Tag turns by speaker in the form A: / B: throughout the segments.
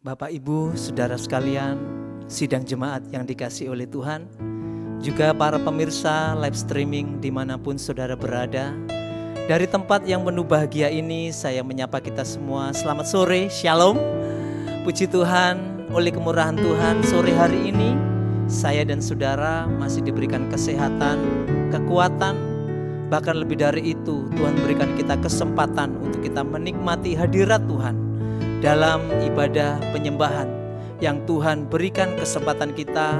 A: Bapak, Ibu, Saudara sekalian, sidang jemaat yang dikasihi oleh Tuhan, juga para pemirsa live streaming dimanapun saudara berada. Dari tempat yang penuh bahagia ini, saya menyapa kita semua. Selamat sore, Shalom. Puji Tuhan, oleh kemurahan Tuhan, sore hari ini saya dan saudara masih diberikan kesehatan, kekuatan, bahkan lebih dari itu, Tuhan berikan kita kesempatan untuk kita menikmati hadirat Tuhan dalam ibadah penyembahan yang Tuhan berikan kesempatan kita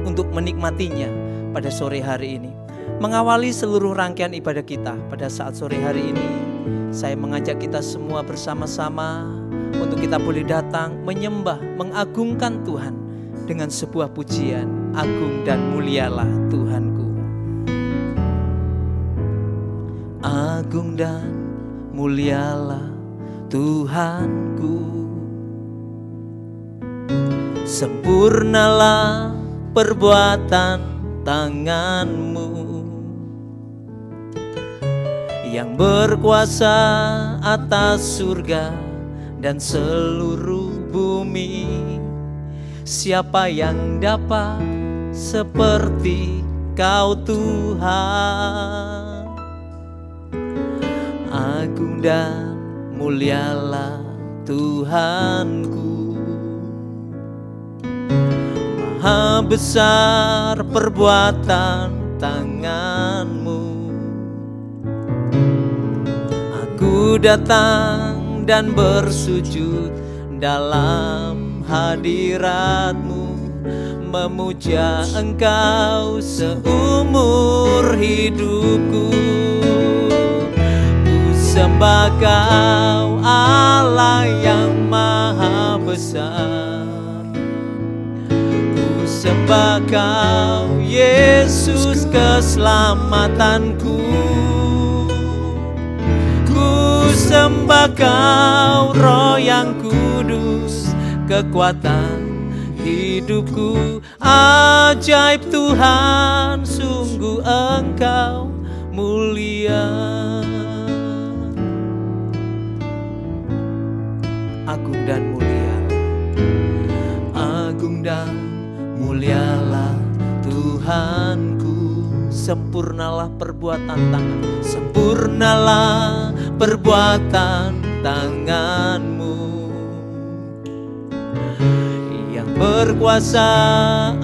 A: untuk menikmatinya pada sore hari ini. Mengawali seluruh rangkaian ibadah kita pada saat sore hari ini, saya mengajak kita semua bersama-sama untuk kita boleh datang menyembah, mengagungkan Tuhan dengan sebuah pujian, agung dan mulialah Tuhanku. Agung dan mulialah Tuhanku, sempurnalah perbuatan tangan-Mu yang berkuasa atas surga dan seluruh bumi. Siapa yang dapat seperti Kau Tuhan? Agung dan mulialah Tuhanku, maha besar perbuatan tangan-Mu. Aku datang dan bersujud dalam hadirat-Mu, memuja Engkau seumur hidupku. Sembah Kau Allah yang maha besar, ku sembah Kau Yesus keselamatanku, ku sembah Kau Roh yang kudus kekuatan hidupku. Ajaib Tuhan, sungguh Engkau mulia. Agung dan mulia, agung dan mulialah Tuhanku. Sempurnalah perbuatan tangan, sempurnalah perbuatan tangan-Mu yang berkuasa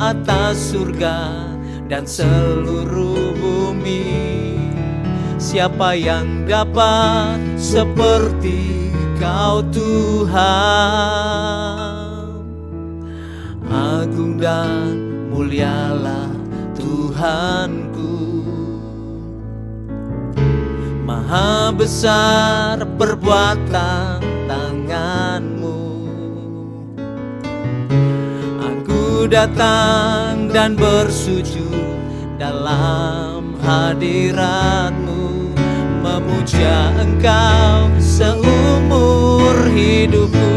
A: atas surga dan seluruh bumi. Siapa yang dapat seperti Kau Tuhan? Agung dan mulialah Tuhanku, maha besar perbuatan tangan-Mu. Aku datang dan bersujud dalam hadirat-Mu, memuja Engkau seumur hidupku.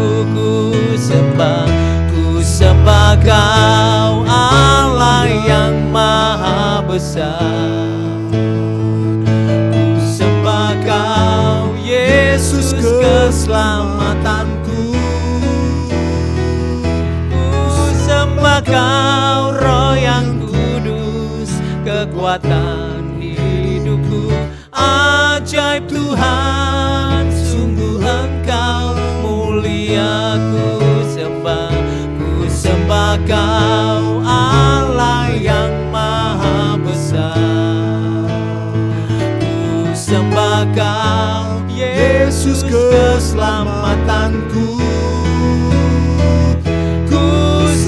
A: Ku sembah Kau Allah yang maha besar, ku sembah Kau Yesus keselamatanku, ku sembah Kau Roh yang kudus kekuatan hidupku. Ajaib Tuhan, sungguh Engkau mulia. Ku sembah Kau Allah yang maha besar, ku sembah Kau Yesus keselamatanku, ku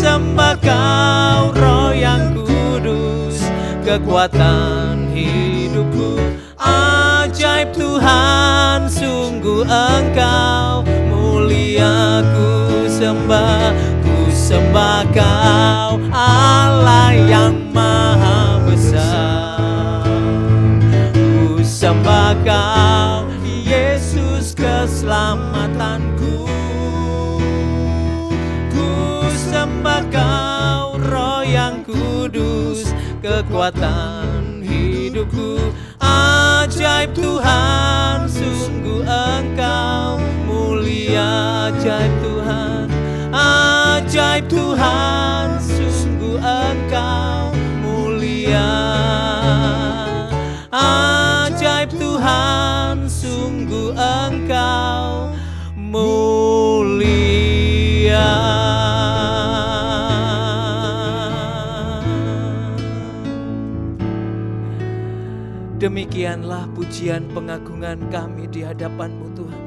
A: sembah Kau Roh yang kudus kekuatan hidupku. Ajaib Tuhan, sungguh Engkau mulia. Ku sembah Kau Allah yang maha besar, ku sembah Kau Yesus keselamatanku, ku sembah Kau Roh yang kudus kekuatan hidupku. Ajaib Tuhan, sungguh Engkau mulia. Ajaib Tuhan, Tuhan, sungguh Engkau mulia. Demikianlah pujian pengagungan kami di hadapan-Mu Tuhan.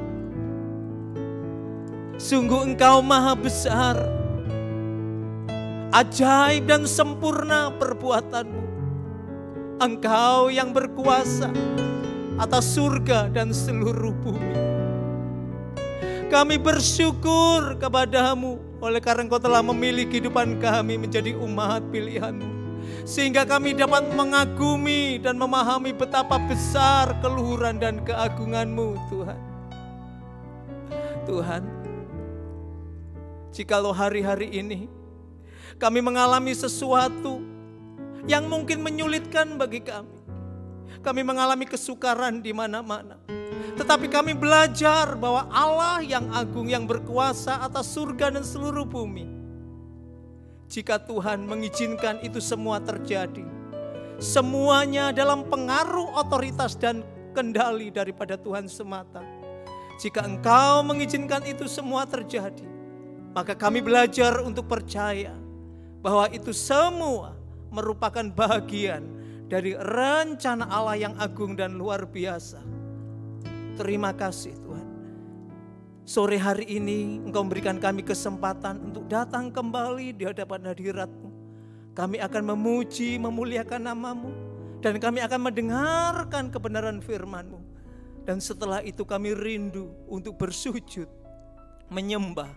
A: Sungguh Engkau maha besar, ajaib dan sempurna perbuatan-Mu. Engkau yang berkuasa atas surga dan seluruh bumi. Kami bersyukur kepada-Mu oleh karena Engkau telah memilih kehidupan kami menjadi umat pilihan-Mu. Sehingga kami dapat mengagumi dan memahami betapa besar keluhuran dan keagungan-Mu Tuhan. Tuhan, jikalau hari-hari ini kami mengalami sesuatu yang mungkin menyulitkan bagi kami. Kami mengalami kesukaran di mana-mana. Tetapi kami belajar bahwa Allah yang agung, yang berkuasa atas surga dan seluruh bumi. Jika Tuhan mengizinkan itu semua terjadi, semuanya dalam pengaruh otoritas dan kendali daripada Tuhan semata. Jika Engkau mengizinkan itu semua terjadi, maka kami belajar untuk percaya bahwa itu semua merupakan bagian dari rencana Allah yang agung dan luar biasa. Terima kasih Tuhan. Sore hari ini Engkau memberikan kami kesempatan untuk datang kembali di hadapan hadirat-Mu. Kami akan memuji, memuliakan nama-Mu. Dan kami akan mendengarkan kebenaran firman-Mu. Dan setelah itu kami rindu untuk bersujud, menyembah,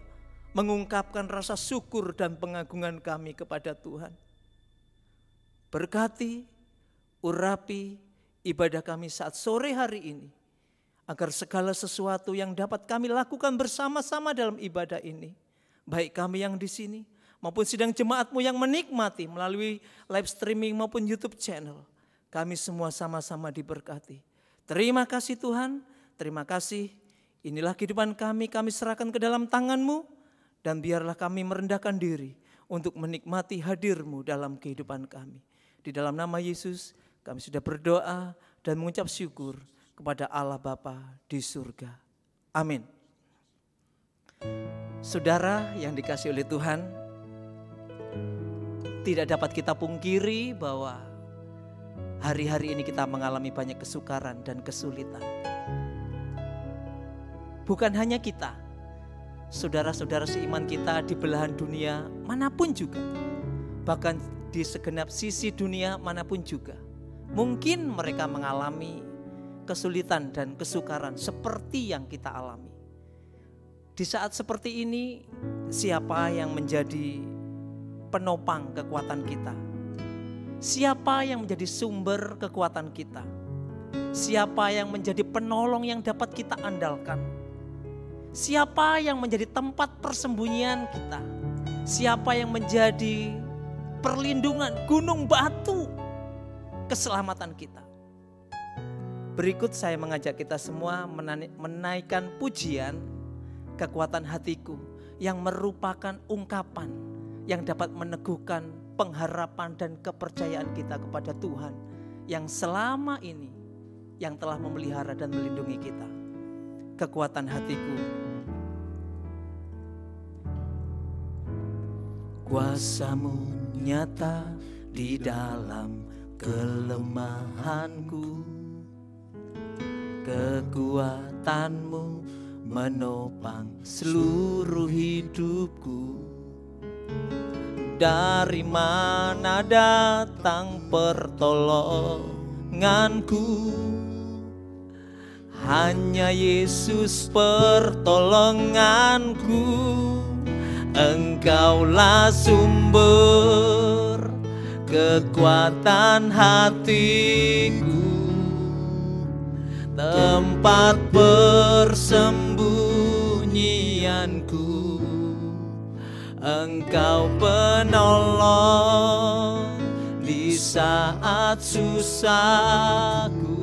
A: mengungkapkan rasa syukur dan pengagungan kami kepada Tuhan. Berkati, urapi ibadah kami saat sore hari ini. Agar segala sesuatu yang dapat kami lakukan bersama-sama dalam ibadah ini, baik kami yang di sini maupun sidang jemaat-Mu yang menikmati melalui live streaming maupun YouTube channel, kami semua sama-sama diberkati. Terima kasih Tuhan, terima kasih. Inilah kehidupan kami serahkan ke dalam tangan-Mu, dan biarlah kami merendahkan diri untuk menikmati hadir-Mu dalam kehidupan kami. Di dalam nama Yesus kami sudah berdoa dan mengucap syukur kepada Allah Bapa di surga. Amin. Saudara yang dikasihi oleh Tuhan, tidak dapat kita pungkiri bahwa hari-hari ini kita mengalami banyak kesukaran dan kesulitan. Bukan hanya kita, saudara-saudara seiman kita di belahan dunia manapun juga, bahkan di segenap sisi dunia manapun juga, mungkin mereka mengalami kesulitan dan kesukaran seperti yang kita alami. Di saat seperti ini, siapa yang menjadi penopang kekuatan kita? Siapa yang menjadi sumber kekuatan kita? Siapa yang menjadi penolong yang dapat kita andalkan? Siapa yang menjadi tempat persembunyian kita? Siapa yang menjadi perlindungan, gunung batu keselamatan kita? Berikut saya mengajak kita semua menaikkan pujian kekuatan hatiku yang merupakan ungkapan yang dapat meneguhkan pengharapan dan kepercayaan kita kepada Tuhan yang selama ini yang telah memelihara dan melindungi kita. Kekuatan hatiku. Kuasa-Mu nyata di dalam kelemahanku. Kekuatan-Mu menopang seluruh hidupku. Dari mana datang pertolonganku? Hanya Yesus pertolonganku. Engkaulah sumber kekuatan hatiku, tempat persembunyianku. Engkau penolong di saat susahku,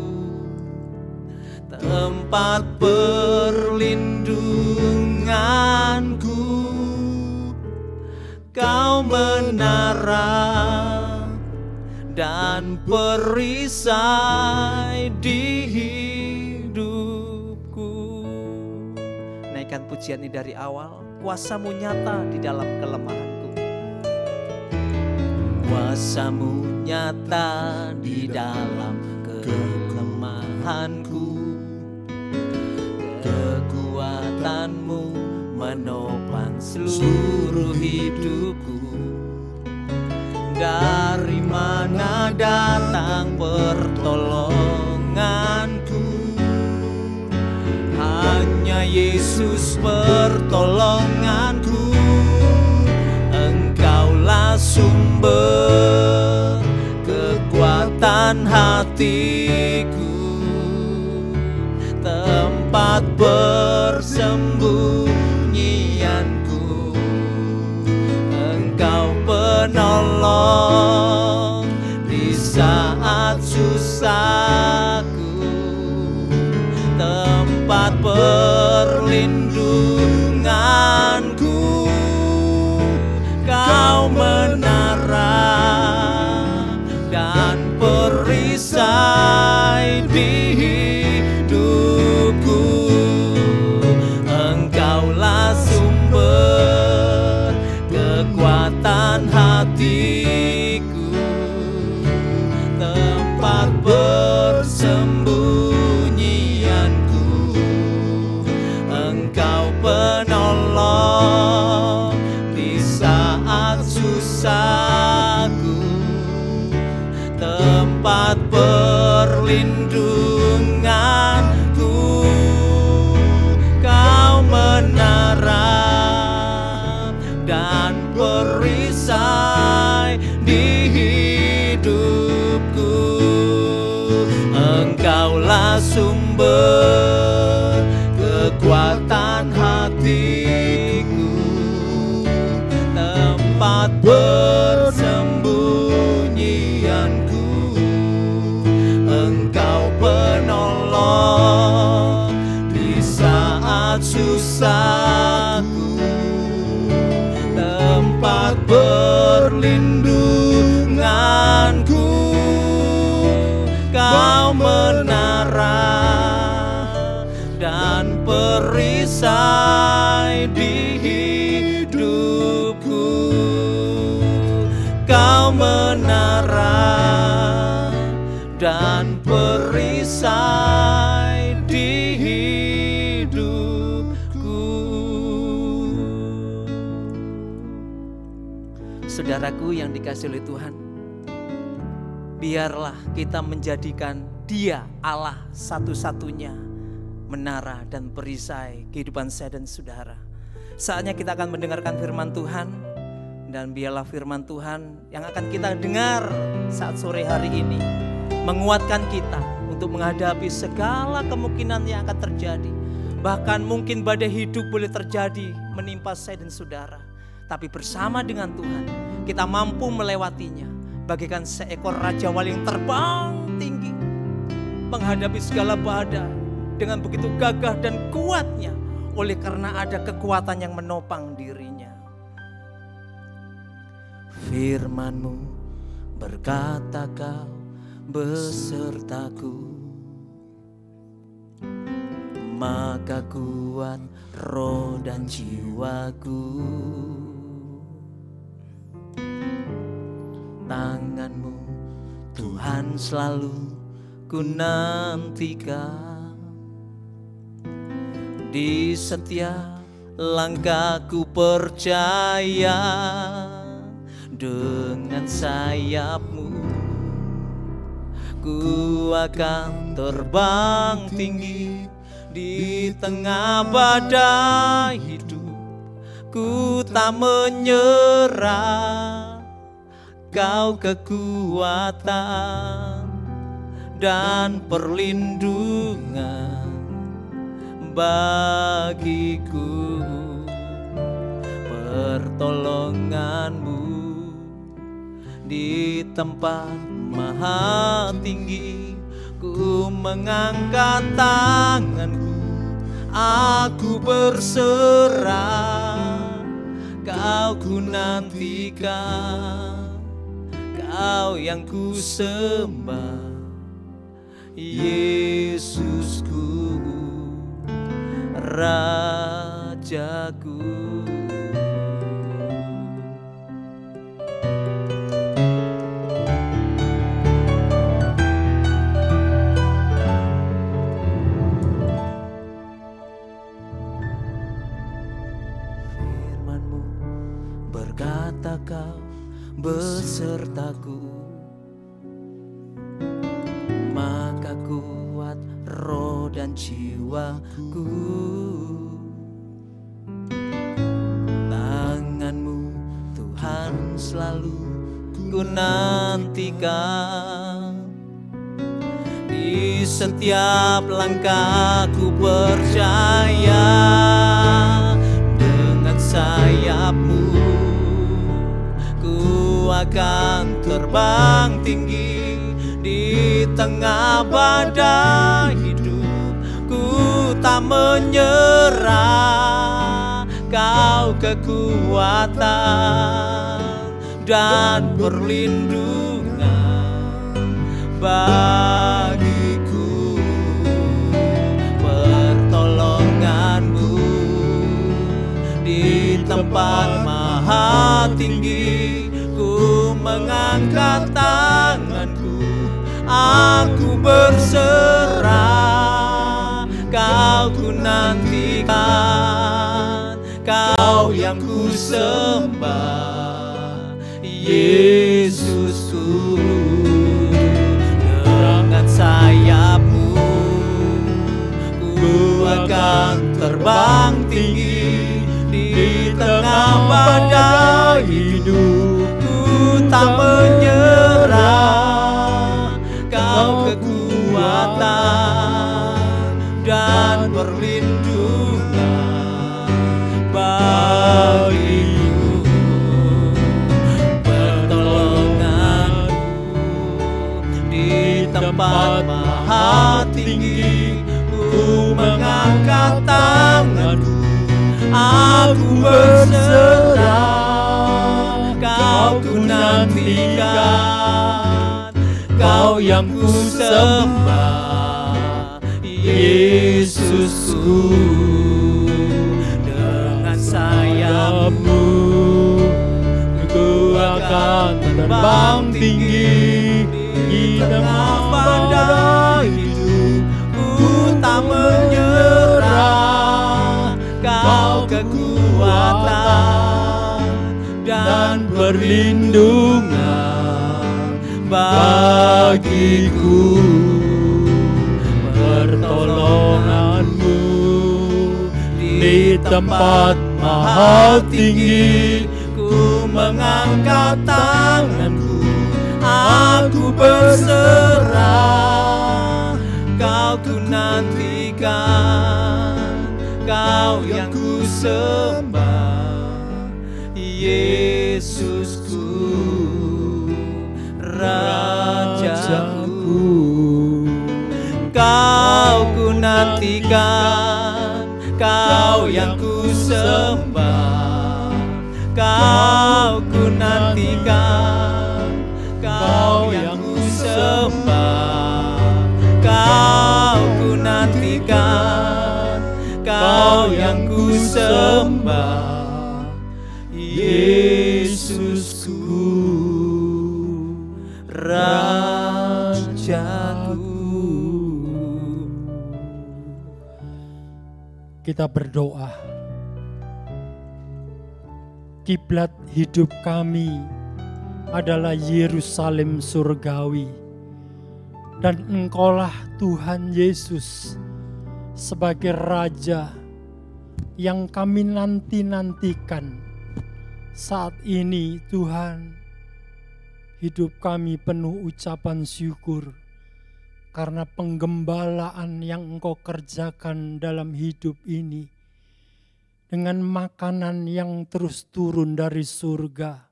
A: tempat perlindunganku. Kau menara dan perisai di hidupku. pujian ini dari awal. Kuasa-Mu nyata di dalam kelemahanku. Kuasa-Mu nyata di dalam kelemahanku. Kekuatan-Mu menopang seluruh hidupku. Dari mana datang pertolonganku? Hanya Yesus pertolonganku. Engkaulah sumber kekuatan hatiku, tempat persembunyianku. Engkau penolong di saat susahku, tempat perlindunganku. Kau menara dan perisai di hidupku. Engkaulah sumber kekuatan hatiku, tempat persembunyianku. Engkau penolong di saat susahku, tempat perlindunganku. Kau menara dan perisai di hidupku. Engkaulah sumber kekuatan hatiku, tempat persembunyianku. Engkau penolong di saat susahku, tempat perlindunganku. Kau menara dan perisai di hidupku. Kau menara dan perisai di hidupku. Saudaraku yang dikasihi oleh Tuhan, biarlah kita menjadikan Dia Allah satu-satunya menara dan perisai kehidupan saya dan saudara. Saatnya kita akan mendengarkan firman Tuhan, dan biarlah firman Tuhan yang akan kita dengar saat sore hari ini menguatkan kita untuk menghadapi segala kemungkinan yang akan terjadi. Bahkan mungkin badai hidup boleh terjadi menimpa saya dan saudara, tapi bersama dengan Tuhan kita mampu melewatinya bagaikan seekor Raja Wali yang terbang tinggi menghadapi segala badai dengan begitu gagah dan kuatnya, oleh karena ada kekuatan yang menopang dirinya. Firman-Mu berkata, Kau besertaku, maka kuat roh dan jiwaku. Tangan-Mu Tuhan selalu ku nantikan, di setiap langkahku percaya. Dengan sayap-Mu ku akan terbang tinggi di tengah badai hidup. Ku tak menyerah, Kau kekuatan dan perlindungan bagiku. Pertolongan-Mu di tempat maha tinggi. Ku mengangkat tanganku, aku berserah. Kau ku nantikan, Kau yang ku sembah, Yesusku, Rajaku. Rajaku. Firman-Mu berkata Kau besertaku, maka kuat roh dan jiwaku. Tangan-Mu Tuhan selalu ku nantikan, di setiap langkahku percaya, dengan sayap-Mu ku akan terbang tinggi di tengah badai hidup. Ku tak menyerah, Kau kekuatan dan perlindungan bagiku. Pertolongan-Mu di tempat maha tinggi, ku mengangkat tanganku, aku berserah. Kau ku nantikan, Kau yang ku sembah, Yesusku. Dengan sayap-Mu ku akan terbang tinggi di tengah badai hidup. Ku tak menyerah, Kau kekuatan dan perlindungan bagiku. Pertolongan-Mu di tempat maha tinggi, ku mengangkat tanganku, aku berserah. Kau ku nantikan, Kau yang ku sembah, Yesusku. Dengan sayap-Mu ku akan terbang tinggi di tengah badai hidup. Ku tak menyerah, Kau kekuatan dan perlindungan bagiku. Pertolongan-Mu di tempat maha tinggi, ku mengangkat tanganku, aku berserah. Kau ku nantikan, Kau yang ku sembah, Yesusku, Rajaku. Kau ku nantikan, Kau yang ku sembah. Kau ku nantikan, Kau yang ku sembah. Kau ku nantikan, Kau yang ku sembah, Yesusku, Rajaku.
B: Kita berdoa. Kiblat hidup kami adalah Yerusalem surgawi, dan Engkaulah Tuhan Yesus sebagai Raja yang kami nanti-nantikan. Saat ini Tuhan, hidup kami penuh ucapan syukur karena penggembalaan yang Engkau kerjakan dalam hidup ini, dengan makanan yang terus turun dari surga,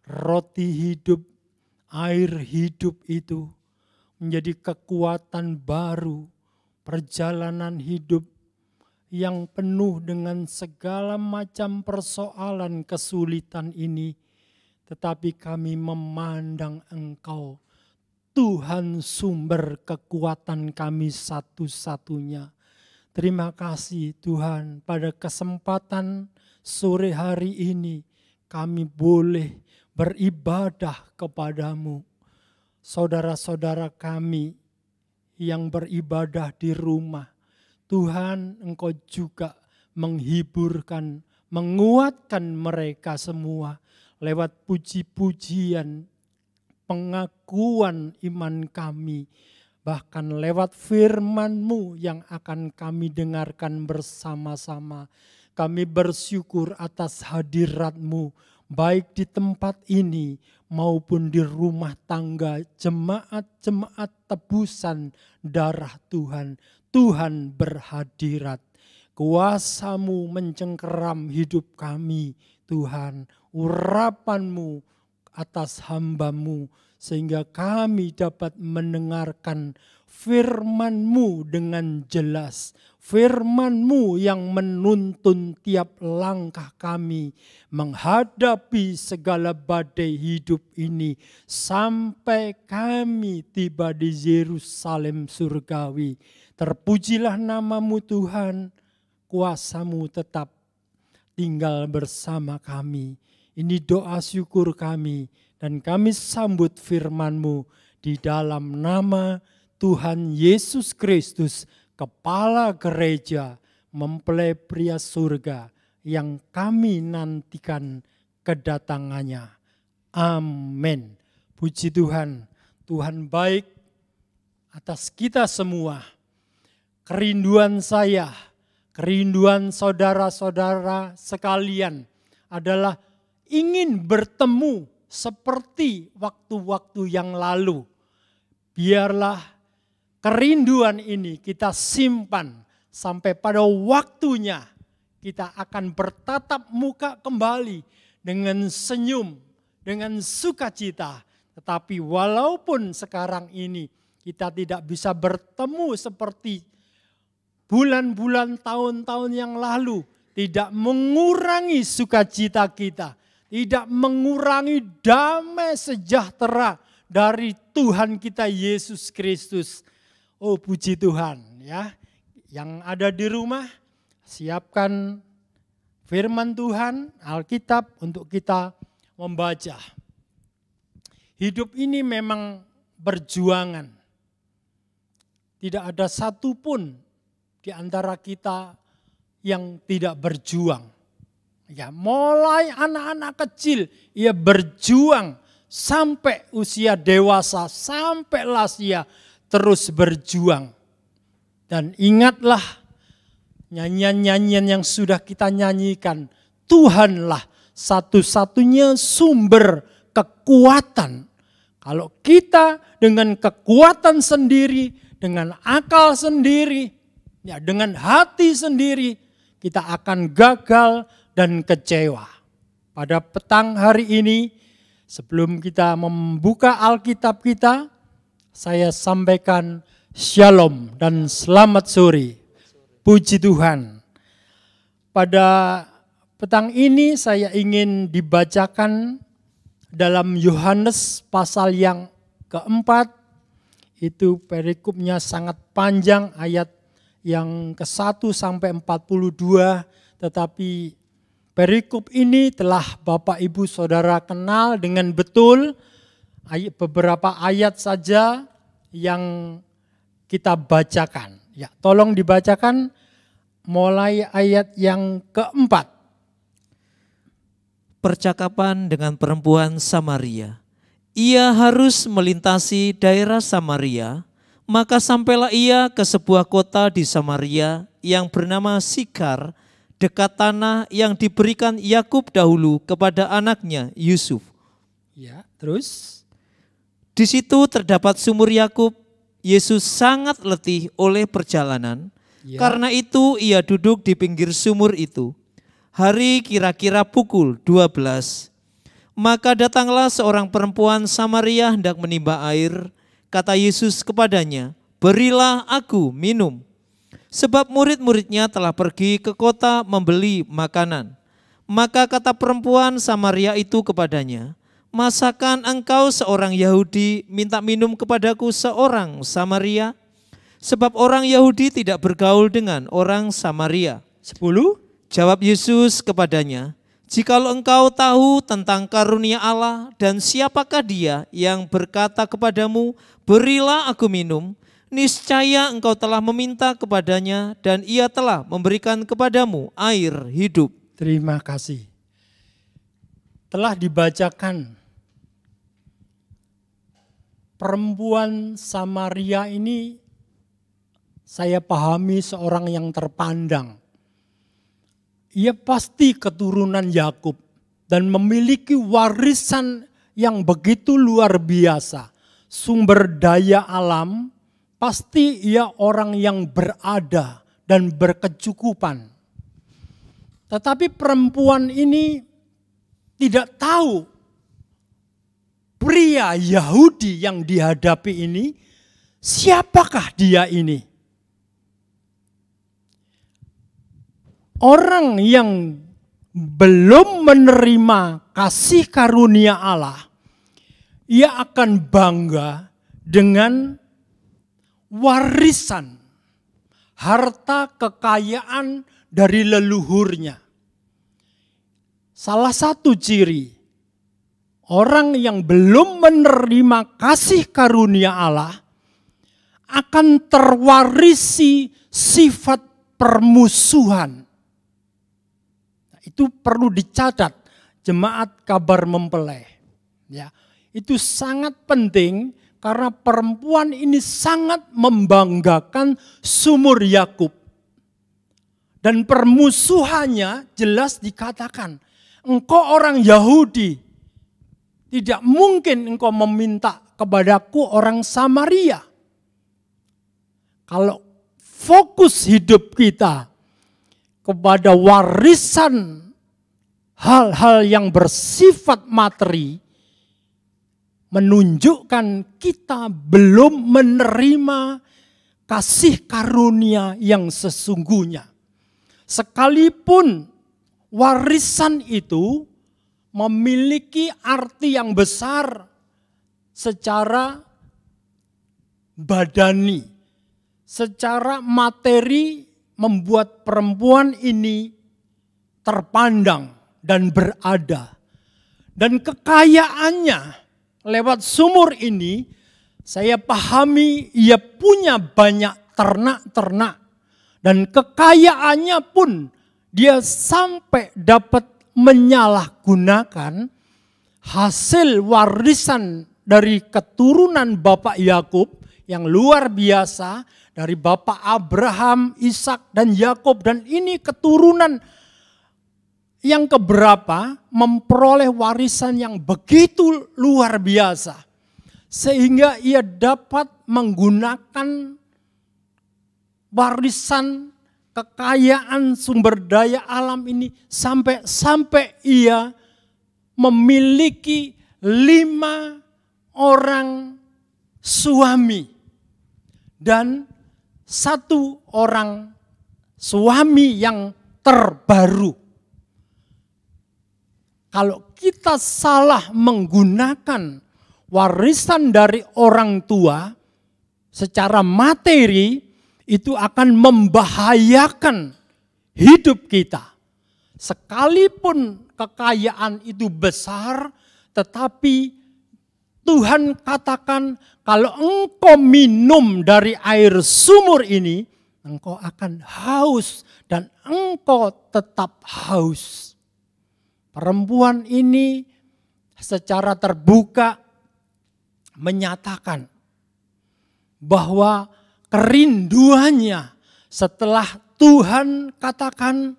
B: roti hidup, air hidup itu menjadi kekuatan baru, perjalanan hidup yang penuh dengan segala macam persoalan kesulitan ini, tetapi kami memandang Engkau, Tuhan sumber kekuatan kami satu-satunya. Terima kasih Tuhan, pada kesempatan sore hari ini kami boleh beribadah kepadamu. Saudara-saudara kami yang beribadah di rumah, Tuhan Engkau juga menghiburkan, menguatkan mereka semua lewat puji-pujian, pengakuan iman kami, bahkan lewat firman-Mu yang akan kami dengarkan bersama-sama. Kami bersyukur atas hadirat-Mu, baik di tempat ini maupun di rumah tangga jemaat-jemaat tebusan darah Tuhan. Tuhan berhadirat. Kuasa-Mu mencengkeram hidup kami, Tuhan. Urapan-Mu atas hamba-Mu, sehingga kami dapat mendengarkan firman-Mu dengan jelas. Firman-Mu yang menuntun tiap langkah kami menghadapi segala badai hidup ini sampai kami tiba di Yerusalem surgawi. Terpujilah nama-Mu Tuhan, kuasa-Mu tetap tinggal bersama kami. Ini doa syukur kami dan kami sambut firman-Mu di dalam nama Tuhan Yesus Kristus, Kepala Gereja, mempelai pria surga yang kami nantikan kedatangannya. Amin. Puji Tuhan, Tuhan baik atas kita semua. Kerinduan saya, kerinduan saudara-saudara sekalian adalah ingin bertemu seperti waktu-waktu yang lalu. Biarlah kerinduan ini kita simpan sampai pada waktunya kita akan bertatap muka kembali dengan senyum, dengan sukacita. Tetapi walaupun sekarang ini kita tidak bisa bertemu seperti bulan-bulan, tahun-tahun yang lalu, tidak mengurangi sukacita kita, tidak mengurangi damai sejahtera dari Tuhan kita Yesus Kristus. Oh puji Tuhan ya. Yang ada di rumah, siapkan firman Tuhan, Alkitab untuk kita membaca. Hidup ini memang berjuangan. Tidak ada satupun di antara kita yang tidak berjuang. Ya, mulai anak-anak kecil ia berjuang sampai usia dewasa, sampai lansia terus berjuang. Dan ingatlah nyanyian-nyanyian yang sudah kita nyanyikan, Tuhanlah satu-satunya sumber kekuatan. Kalau kita dengan kekuatan sendiri, dengan akal sendiri, ya dengan hati sendiri, kita akan gagal dan kecewa. Pada petang hari ini, sebelum kita membuka Alkitab kita, saya sampaikan Shalom dan selamat sore. Puji Tuhan. Pada petang ini saya ingin dibacakan dalam Yohanes pasal yang keempat. Itu perikopnya sangat panjang, ayat yang ke-1 sampai 42. Tetapi perikop ini telah Bapak Ibu Saudara kenal dengan betul. Beberapa ayat saja yang kita bacakan. Ya, tolong dibacakan mulai ayat yang keempat.
A: Percakapan dengan perempuan Samaria. Ia harus melintasi daerah Samaria, maka sampailah ia ke sebuah kota di Samaria yang bernama Sikar, dekat tanah yang diberikan Yakub dahulu kepada anaknya Yusuf.
B: Ya, terus?
A: Di situ terdapat sumur Yakub. Yesus sangat letih oleh perjalanan. Ya. Karena itu ia duduk di pinggir sumur itu. Hari kira-kira pukul 12. Maka datanglah seorang perempuan Samaria hendak menimba air. Kata Yesus kepadanya, berilah aku minum. Sebab murid-muridnya telah pergi ke kota membeli makanan. Maka kata perempuan Samaria itu kepadanya, masakan engkau seorang Yahudi minta minum kepadaku seorang Samaria?
C: sebab orang Yahudi tidak bergaul dengan orang Samaria.
B: 10.
C: Jawab Yesus kepadanya, jikalau engkau tahu tentang karunia Allah dan siapakah dia yang berkata kepadamu, berilah aku minum, niscaya engkau telah meminta kepadanya dan ia telah memberikan kepadamu air hidup.
B: Terima kasih. Telah dibacakan. Perempuan Samaria ini saya pahami seorang yang terpandang. Ia pasti keturunan Yakub dan memiliki warisan yang begitu luar biasa. Sumber daya alam, pasti ia orang yang berada dan berkecukupan. Tetapi perempuan ini tidak tahu pria Yahudi yang dihadapi ini, siapakah dia ini? Orang yang belum menerima kasih karunia Allah, ia akan bangga dengan warisan, harta kekayaan dari leluhurnya. Salah satu ciri orang yang belum menerima kasih karunia Allah akan terwarisi sifat permusuhan. Itu perlu dicatat jemaat kabar mempelai. Ya, itu sangat penting karena perempuan ini sangat membanggakan sumur Yakub. Dan permusuhannya jelas dikatakan, engkau orang Yahudi, tidak mungkin engkau meminta kepadaku orang Samaria. Kalau fokus hidup kita kepada warisan hal-hal yang bersifat materi, menunjukkan kita belum menerima kasih karunia yang sesungguhnya. Sekalipun warisan itu memiliki arti yang besar secara badani, secara materi membuat perempuan ini terpandang dan berada. Dan kekayaannya lewat sumur ini saya pahami ia punya banyak ternak-ternak. Dan kekayaannya pun dia sampai dapat menyalahgunakan hasil warisan dari keturunan Bapak Yakub yang luar biasa dari Bapak Abraham, Ishak dan Yakub, dan ini keturunan yang keberapa memperoleh warisan yang begitu luar biasa sehingga ia dapat menggunakan warisan kekayaan sumber daya alam ini sampai ia memiliki 5 orang suami dan 1 orang suami yang terbaru. Kalau kita salah menggunakan warisan dari orang tua secara materi, itu akan membahayakan hidup kita. Sekalipun kekayaan itu besar, tetapi Tuhan katakan kalau engkau minum dari air sumur ini, engkau akan haus dan engkau tetap haus. Perempuan ini secara terbuka menyatakan bahwa kerinduannya setelah Tuhan katakan,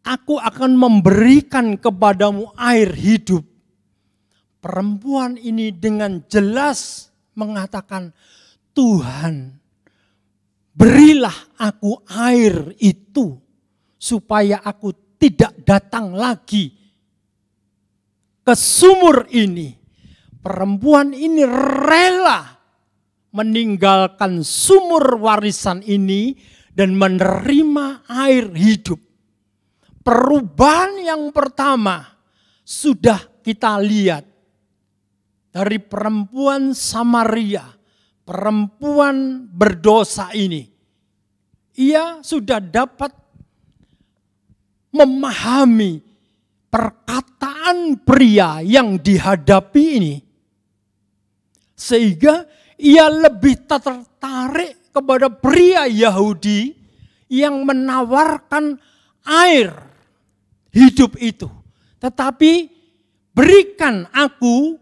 B: aku akan memberikan kepadamu air hidup. Perempuan ini dengan jelas mengatakan, Tuhan berilah aku air itu supaya aku tidak datang lagi ke sumur ini. Perempuan ini rela meninggalkan sumur warisan ini dan menerima air hidup. Perubahan yang pertama sudah kita lihat dari perempuan Samaria. perempuan berdosa ini, ia sudah dapat memahami perkataan pria yang dihadapi ini, sehingga ia lebih tertarik kepada pria Yahudi yang menawarkan air hidup itu. Tetapi berikan aku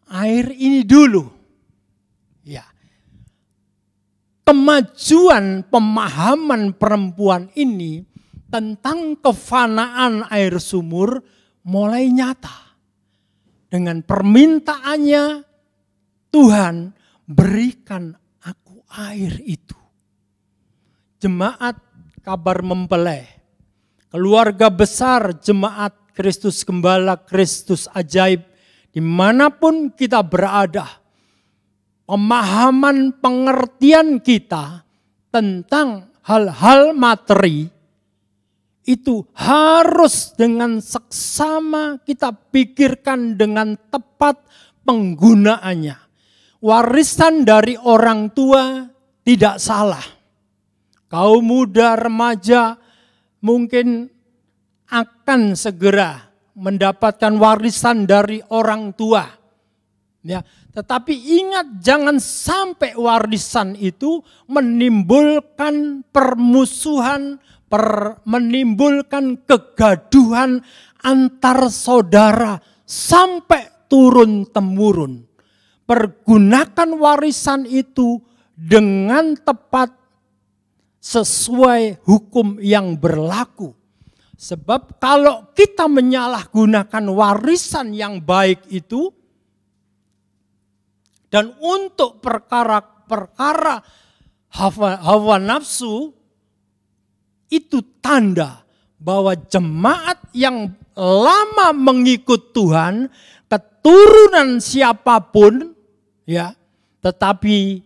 B: air ini dulu. Ya. Kemajuan pemahaman perempuan ini tentang kefanaan air sumur mulai nyata. Dengan permintaannya, Tuhan, berikan aku air itu. Jemaat kabar mempelai, keluarga besar jemaat Kristus Gembala, Kristus Ajaib, dimanapun kita berada, pemahaman pengertian kita tentang hal-hal materi itu harus dengan seksama kita pikirkan dengan tepat penggunaannya. Warisan dari orang tua tidak salah. Kaum muda, remaja mungkin akan segera mendapatkan warisan dari orang tua. Ya, tetapi ingat, jangan sampai warisan itu menimbulkan permusuhan, menimbulkan kegaduhan antar saudara sampai turun-temurun. Pergunakan warisan itu dengan tepat sesuai hukum yang berlaku. Sebab kalau kita menyalahgunakan warisan yang baik itu, dan untuk perkara-perkara hawa nafsu, itu tanda bahwa jemaat yang lama mengikut Tuhan, keturunan siapapun, ya, tetapi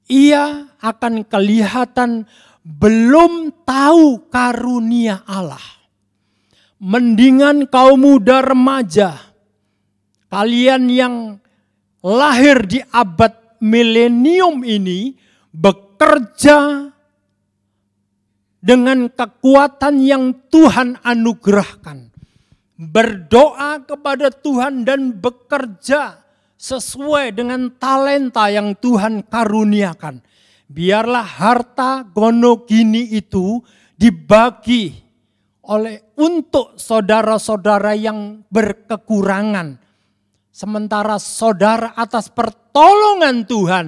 B: ia akan kelihatan belum tahu karunia Allah. Mendingan kaum muda remaja, kalian yang lahir di abad milenium ini, bekerja dengan kekuatan yang Tuhan anugerahkan. Berdoa kepada Tuhan dan bekerja sesuai dengan talenta yang Tuhan karuniakan. Biarlah harta gono gini itu dibagi untuk saudara-saudara yang berkekurangan. Sementara saudara atas pertolongan Tuhan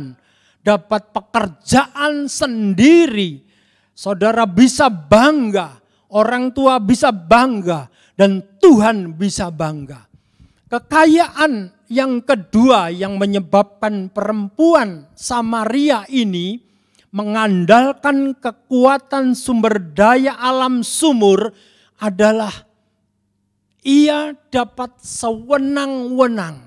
B: dapat pekerjaan sendiri. Saudara bisa bangga, orang tua bisa bangga, dan Tuhan bisa bangga. Kekayaan yang kedua yang menyebabkan perempuan Samaria ini mengandalkan kekuatan sumber daya alam sumur adalah ia dapat sewenang-wenang.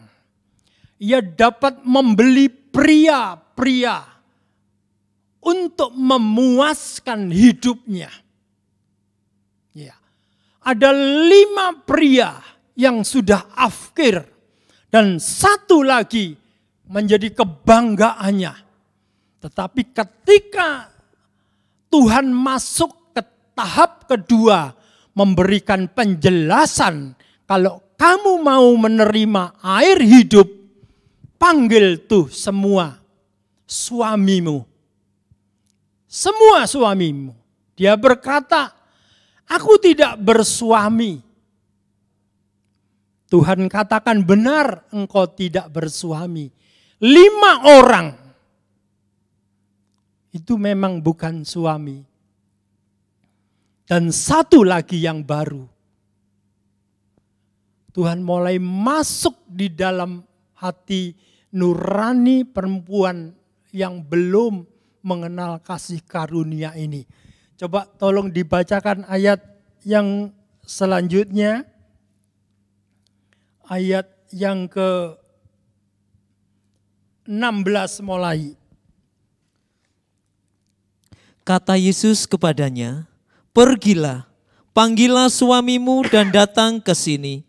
B: Ia dapat membeli pria-pria untuk memuaskan hidupnya. Ya. Ada 5 pria yang sudah afkir dan 1 lagi menjadi kebanggaannya. Tetapi ketika Tuhan masuk ke tahap kedua, memberikan penjelasan, kalau kamu mau menerima air hidup, panggil tuh semua suamimu. Semua suamimu. Dia berkata, aku tidak bersuami. Tuhan katakan, benar engkau tidak bersuami. 5 orang. Itu memang bukan suami. Dan 1 lagi yang baru. Tuhan mulai masuk di dalam hati nurani perempuan yang belum mengenal kasih karunia ini. Coba tolong dibacakan ayat yang selanjutnya. Ayat yang ke-16 mulai.
C: Kata Yesus kepadanya, pergilah, panggillah suamimu dan datang ke sini.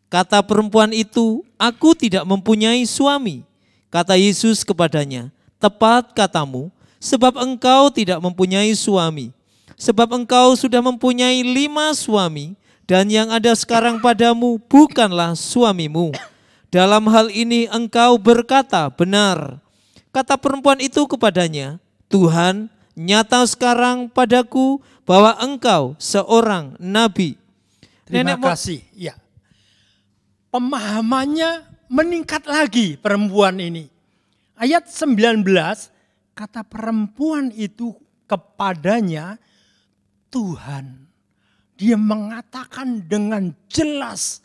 C: Kata perempuan itu, aku tidak mempunyai suami. Kata Yesus kepadanya, Tepat katamu, sebab engkau tidak mempunyai suami. Sebab engkau sudah mempunyai 5 suami, dan yang ada sekarang padamu bukanlah suamimu. Dalam hal ini engkau berkata benar. Kata perempuan itu kepadanya, Tuhan, nyata sekarang padaku bahwa engkau seorang nabi.
B: Terima kasih. Ya. Pemahamannya meningkat lagi perempuan ini. Ayat 19, kata perempuan itu kepadanya, Tuhan. Dia mengatakan dengan jelas,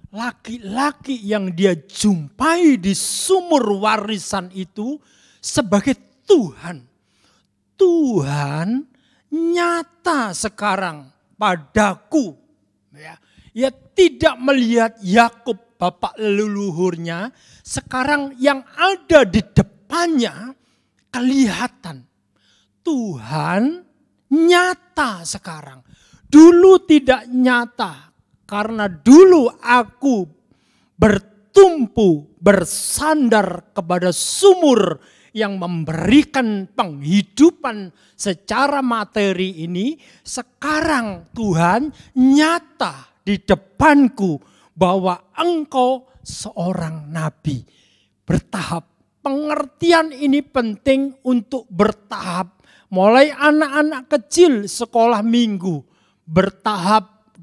B: laki-laki yang dia jumpai di sumur warisan itu sebagai Tuhan. Tuhan nyata sekarang padaku. Ya, tidak melihat Yakub bapak leluhurnya, sekarang yang ada di depannya kelihatan. Tuhan nyata sekarang. Dulu tidak nyata, karena dulu aku bertumpu, bersandar kepada sumur yang memberikan penghidupan secara materi ini. Sekarang Tuhan nyata di depanku bahwa engkau seorang nabi. Bertahap. Pengertian ini penting untuk bertahap. Mulai anak-anak kecil sekolah minggu. Bertahap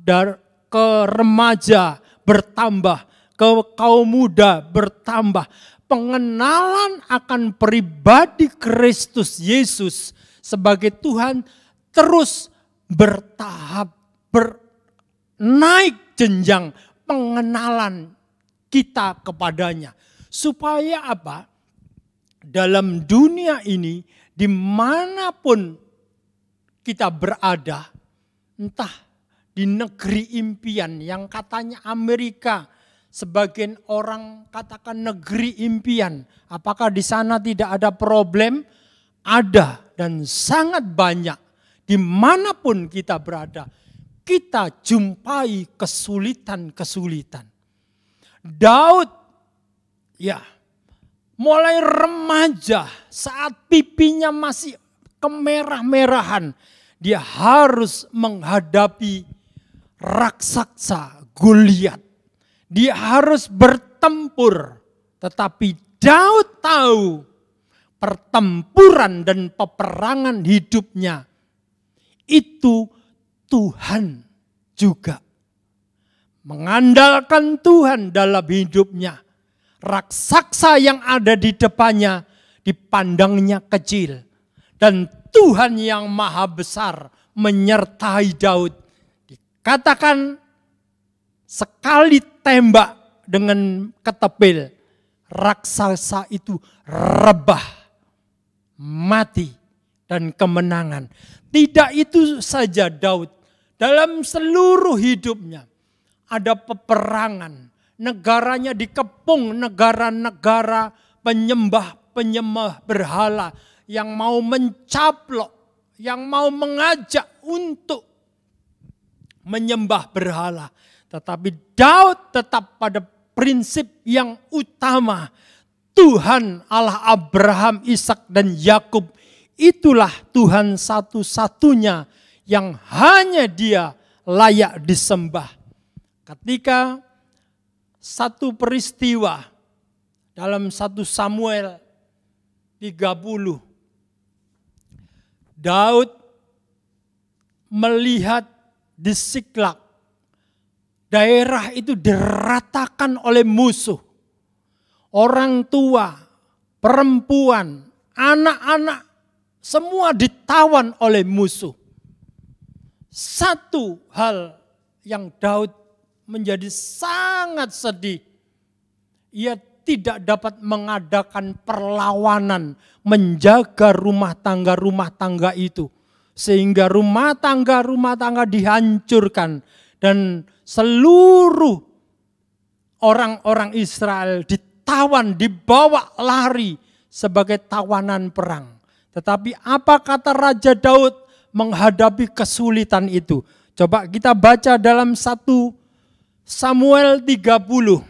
B: ke remaja bertambah. Ke kaum muda bertambah. Pengenalan akan pribadi Kristus Yesus sebagai Tuhan terus bertahap. Naik jenjang pengenalan kita kepadanya. Supaya apa? Dalam dunia ini, dimanapun kita berada, entah di negeri impian yang katanya Amerika, sebagian orang katakan negeri impian. Apakah di sana tidak ada problem? Ada, dan sangat banyak. Dimanapun kita berada, kita jumpai kesulitan-kesulitan. Daud, ya, mulai remaja, saat pipinya masih kemerah-merahan, dia harus menghadapi raksasa Goliat. Dia harus bertempur, tetapi Daud tahu pertempuran dan peperangan hidupnya itu Tuhan juga. Mengandalkan Tuhan dalam hidupnya. Raksasa yang ada di depannya dipandangnya kecil. Dan Tuhan yang maha besar menyertai Daud. Dikatakan sekali tembak dengan ketepil, raksasa itu rebah, mati, dan kemenangan. Tidak itu saja Daud, dalam seluruh hidupnya ada peperangan. Negaranya dikepung negara-negara penyembah berhala yang mau mencaplok, yang mau mengajak untuk menyembah berhala. Tetapi Daud tetap pada prinsip yang utama. Tuhan Allah Abraham, Ishak dan Yakub, itulah Tuhan satu-satunya yang hanya Dia layak disembah. Ketika satu peristiwa dalam 1 Samuel 30, Daud melihat di Siklag, daerah itu diratakan oleh musuh. Orang tua, perempuan, anak-anak, semua ditawan oleh musuh. Satu hal yang Daud menjadi sangat sedih. Ia tidak dapat mengadakan perlawanan menjaga rumah tangga itu. Sehingga rumah tangga dihancurkan. Dan seluruh orang-orang Israel ditawan, dibawa lari sebagai tawanan perang. Tetapi apa kata Raja Daud menghadapi kesulitan itu? Coba kita baca dalam 1 Samuel 30.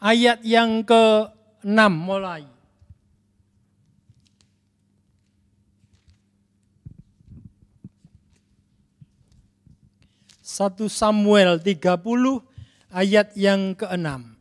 B: Ayat yang ke-6 mulai. 1 Samuel 30 ayat yang ke-6.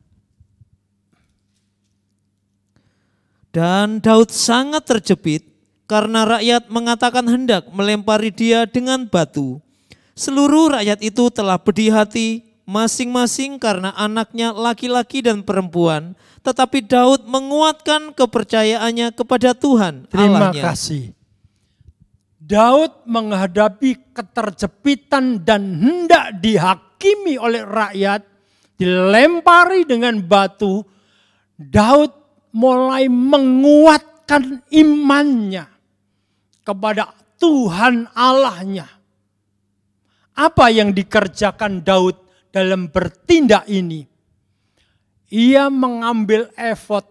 C: Dan Daud sangat terjepit karena rakyat mengatakan hendak melempari dia dengan batu. Seluruh rakyat itu telah pedih hati masing-masing karena anaknya laki-laki dan perempuan. Tetapi Daud menguatkan kepercayaannya kepada Tuhan
B: Terima
C: Allahnya.
B: kasih. Daud menghadapi keterjepitan dan hendak dihakimi oleh rakyat, dilempari dengan batu. Daud mulai menguatkan imannya kepada Tuhan Allahnya. Apa yang dikerjakan Daud dalam bertindak ini? Ia mengambil efod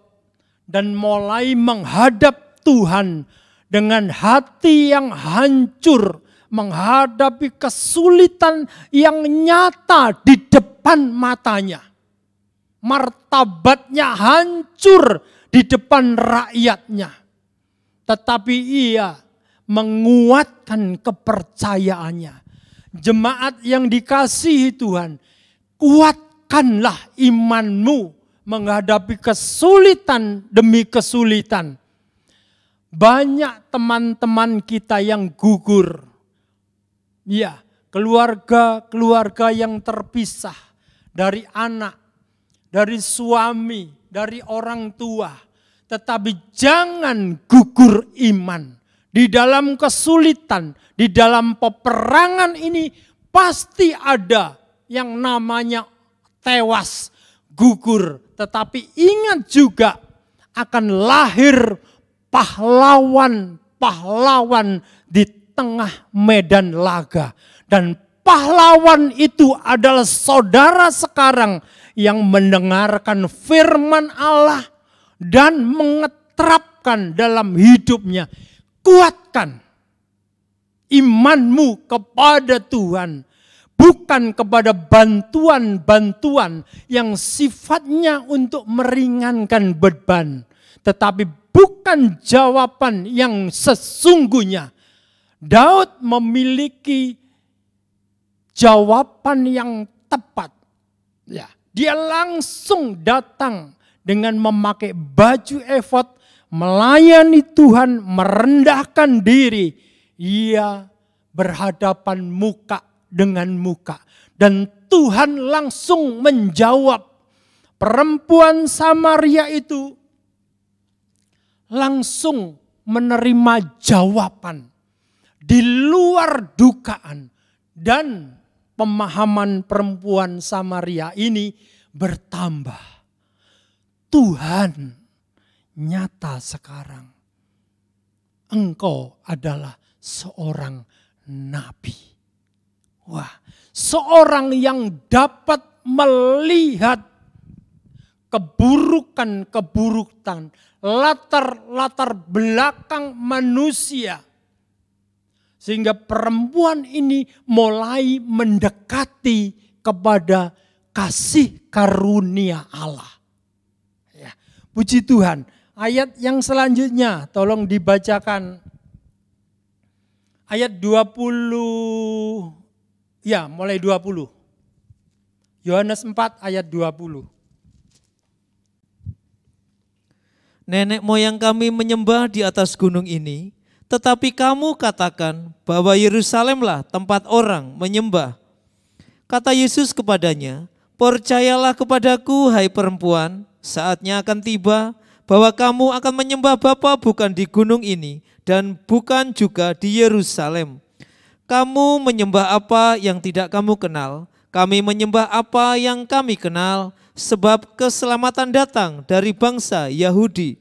B: dan mulai menghadap Tuhan dengan hati yang hancur, menghadapi kesulitan yang nyata di depan matanya. Martabatnya hancur di depan rakyatnya. Tetapi ia menguatkan kepercayaannya. Jemaat yang dikasihi Tuhan, kuatkanlah imanmu menghadapi kesulitan demi kesulitan. Banyak teman-teman kita yang gugur. Ya, keluarga-keluarga yang terpisah dari anak, dari suami, dari orang tua. Tetapi jangan gugur iman. Di dalam kesulitan, di dalam peperangan ini pasti ada yang namanya tewas, gugur. Tetapi ingat juga akan lahir pahlawan-pahlawan di tengah medan laga. Dan pahlawan itu adalah saudara sekarang yang mendengarkan firman Allah dan mengeterapkan dalam hidupnya. Kuatkan imanmu kepada Tuhan, bukan kepada bantuan-bantuan yang sifatnya untuk meringankan beban, tetapi bukan jawaban yang sesungguhnya. Daud memiliki jawaban yang tepat. Ya, dia langsung datang dengan memakai baju efod, melayani Tuhan, merendahkan diri. Ia berhadapan muka dengan muka. Dan Tuhan langsung menjawab. Perempuan Samaria itu langsung menerima jawaban. Di luar dugaan. Dan pemahaman perempuan Samaria ini bertambah. Tuhan nyata sekarang. Engkau adalah seorang nabi. Wah, seorang yang dapat melihat keburukan-keburukan, latar belakang manusia. Sehingga perempuan ini mulai mendekati kepada kasih karunia Allah. Ya, puji Tuhan. Ayat yang selanjutnya tolong dibacakan. Ayat 20, ya mulai 20. Yohanes 4 ayat 20.
C: Nenek moyang kami menyembah di atas gunung ini, tetapi kamu katakan bahwa Yerusalemlah tempat orang menyembah. Kata Yesus kepadanya, percayalah kepadaku hai perempuan, saatnya akan tiba bahwa kamu akan menyembah Bapa bukan di gunung ini dan bukan juga di Yerusalem. Kamu menyembah apa yang tidak kamu kenal, kami menyembah apa yang kami kenal, sebab keselamatan datang dari bangsa Yahudi.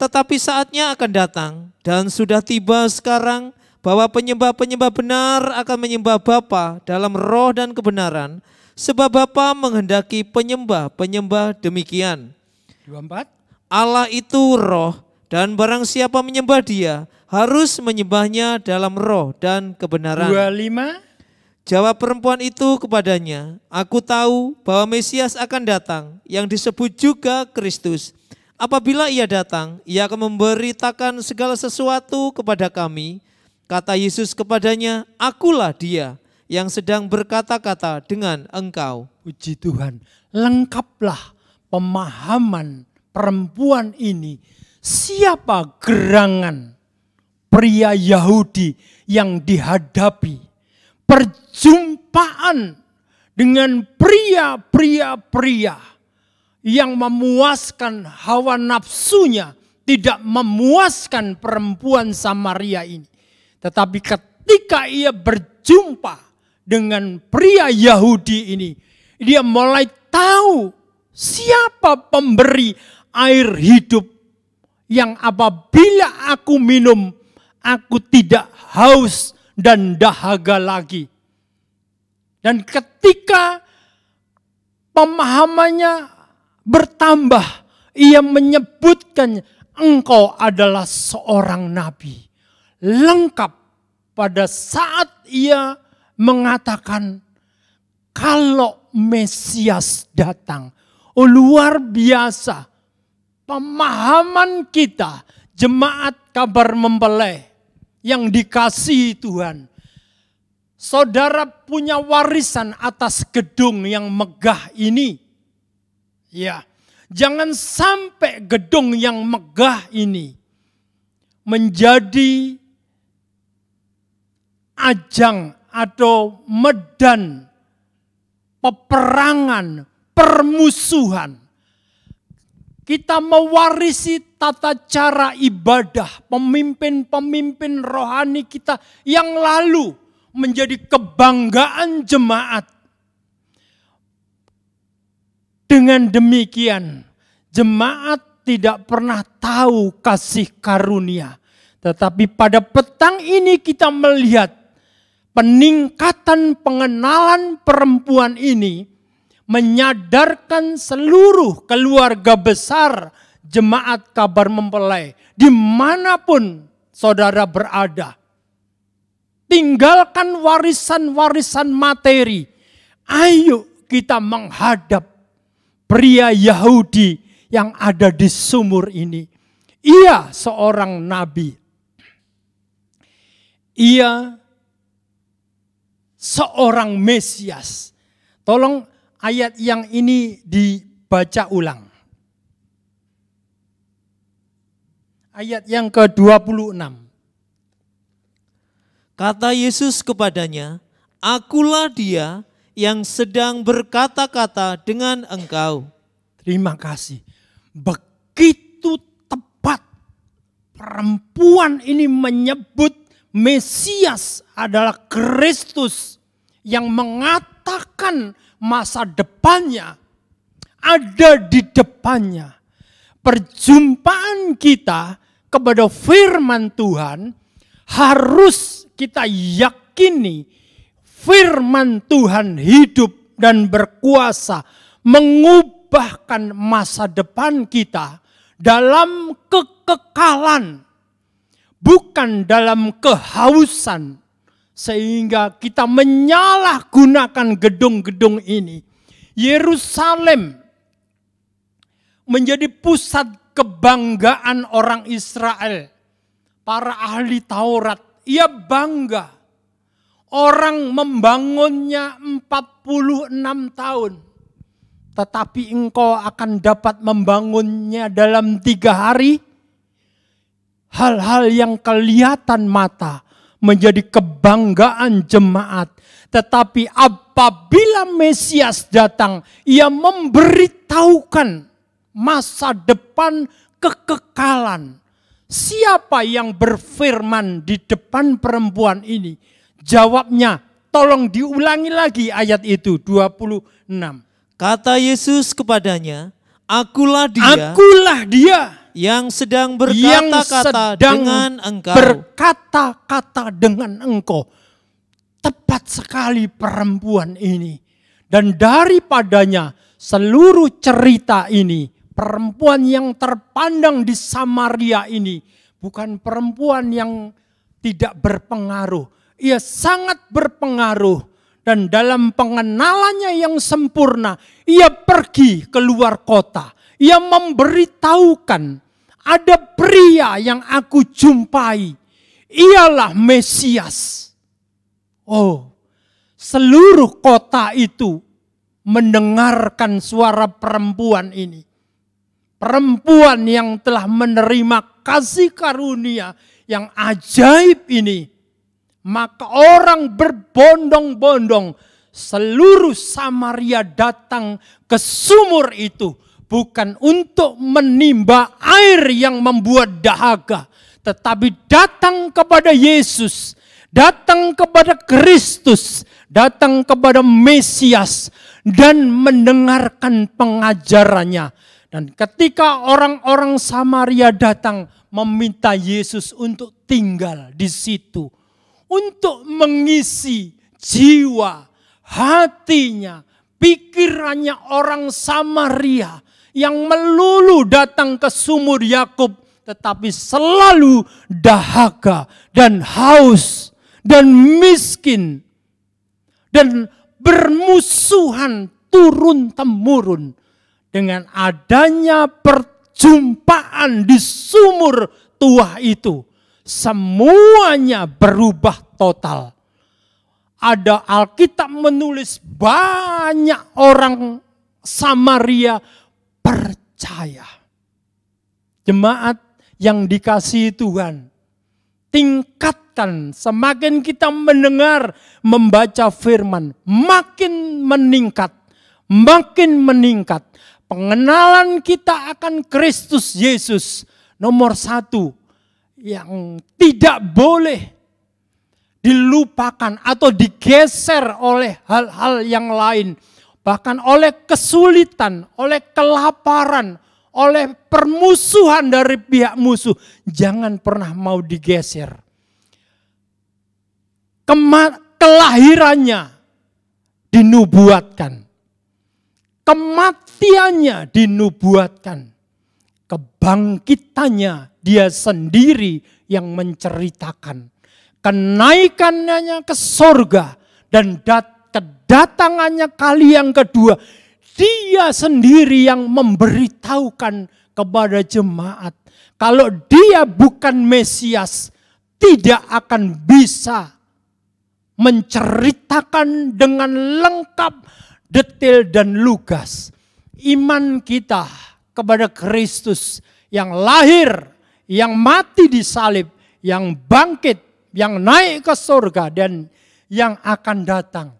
C: Tetapi saatnya akan datang dan sudah tiba sekarang bahwa penyembah-penyembah benar akan menyembah Bapa dalam roh dan kebenaran, sebab Bapa menghendaki penyembah-penyembah demikian.
B: 24.
C: Allah itu roh, dan barang siapa menyembah Dia harus menyembahnya dalam roh dan kebenaran.
B: 25.
C: Jawab perempuan itu kepadanya, aku tahu bahwa Mesias akan datang yang disebut juga Kristus. Apabila ia datang, ia akan memberitakan segala sesuatu kepada kami. Kata Yesus kepadanya, akulah dia yang sedang berkata-kata dengan engkau.
B: Puji Tuhan, lengkaplah pemahaman perempuan ini. Siapa gerangan pria Yahudi yang dihadapi? Perjumpaan dengan pria yang memuaskan hawa nafsunya, tidak memuaskan perempuan Samaria ini. Tetapi ketika ia berjumpa dengan pria Yahudi ini, dia mulai tahu siapa pemberi air hidup yang apabila aku minum, aku tidak haus dan dahaga lagi. Dan ketika pemahamannya bertambah, ia menyebutkan, engkau adalah seorang nabi. Lengkap pada saat ia mengatakan, kalau Mesias datang. Oh, luar biasa. Pemahaman kita, jemaat kabar mempelai yang dikasihi Tuhan. Saudara punya warisan atas gedung yang megah ini. Ya, jangan sampai gedung yang megah ini menjadi ajang atau medan peperangan, permusuhan. Kita mewarisi tata cara ibadah pemimpin-pemimpin rohani kita yang lalu menjadi kebanggaan jemaat. Dengan demikian, jemaat tidak pernah tahu kasih karunia. Tetapi pada petang ini kita melihat peningkatan pengenalan perempuan ini menyadarkan seluruh keluarga besar jemaat kabar mempelai dimanapun saudara berada. Tinggalkan warisan-warisan materi. Ayo kita menghadap pria Yahudi yang ada di sumur ini. Ia seorang nabi. Ia seorang Mesias. Tolong ayat yang ini dibaca ulang. Ayat yang ke-26.
C: Kata Yesus kepadanya, akulah dia yang sedang berkata-kata dengan engkau.
B: Terima kasih. Begitu tepat perempuan ini menyebut Mesias adalah Kristus yang mengatakan masa depannya ada di depannya. Perjumpaan kita kepada firman Tuhan harus kita yakini firman Tuhan hidup dan berkuasa mengubahkan masa depan kita dalam kekekalan, bukan dalam kehausan, sehingga kita menyalahgunakan gedung-gedung ini. Yerusalem menjadi pusat kebanggaan orang Israel, para ahli Taurat. Ia bangga. Orang membangunnya 46 tahun. Tetapi engkau akan dapat membangunnya dalam 3 hari. Hal-hal yang kelihatan mata menjadi kebanggaan jemaat. Tetapi apabila Mesias datang, ia memberitahukan masa depan kekekalan. Siapa yang berfirman di depan perempuan ini? Jawabnya, tolong diulangi lagi ayat itu, 26.
C: Kata Yesus kepadanya, akulah dia, yang sedang berkata-kata dengan engkau.
B: Berkata-kata dengan engkau. Tepat sekali perempuan ini. Dan daripadanya seluruh cerita ini, perempuan yang terpandang di Samaria ini bukan perempuan yang tidak berpengaruh. Ia sangat berpengaruh dan dalam pengenalannya yang sempurna, ia pergi keluar kota. Ia memberitahukan, ada pria yang aku jumpai, ialah Mesias. Oh, seluruh kota itu mendengarkan suara perempuan ini. Perempuan yang telah menerima kasih karunia yang ajaib ini. Maka orang berbondong-bondong seluruh Samaria datang ke sumur itu. Bukan untuk menimba air yang membuat dahaga, tetapi datang kepada Yesus, datang kepada Kristus, datang kepada Mesias, dan mendengarkan pengajarannya. Dan ketika orang-orang Samaria datang meminta Yesus untuk tinggal di situ, untuk mengisi jiwa, hatinya, pikirannya orang Samaria yang melulu datang ke sumur Yakub, tetapi selalu dahaga dan haus dan miskin dan bermusuhan turun-temurun. Dengan adanya perjumpaan di sumur tua itu, semuanya berubah total. Ada Alkitab menulis banyak orang Samaria percaya. Jemaat yang dikasihi Tuhan, tingkatkan semakin kita mendengar, membaca firman, makin meningkat, makin meningkat. Pengenalan kita akan Kristus Yesus nomor 1 yang tidak boleh dilupakan atau digeser oleh hal-hal yang lain. Bahkan oleh kesulitan, oleh kelaparan, oleh permusuhan dari pihak musuh. Jangan pernah mau digeser. Kelahirannya dinubuatkan. Kematiannya dinubuatkan. Kebangkitannya dia sendiri yang menceritakan. Kenaikannya ke surga dan kedatangannya kali yang kedua, dia sendiri yang memberitahukan kepada jemaat. Kalau dia bukan Mesias, tidak akan bisa menceritakan dengan lengkap, detail dan lugas. Iman kita kepada Kristus yang lahir, yang mati di salib, yang bangkit, yang naik ke surga dan yang akan datang.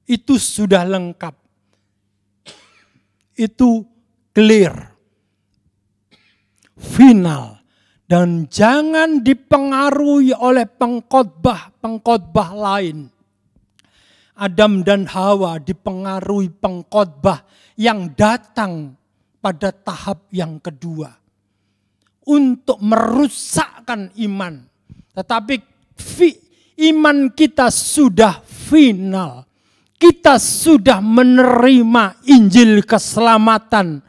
B: Itu sudah lengkap. Itu clear. Final. Dan jangan dipengaruhi oleh pengkhotbah lain. Adam dan Hawa dipengaruhi pengkhotbah yang datang pada tahap yang kedua. Untuk merusakkan iman. Tetapi iman kita sudah final. Kita sudah menerima Injil keselamatan,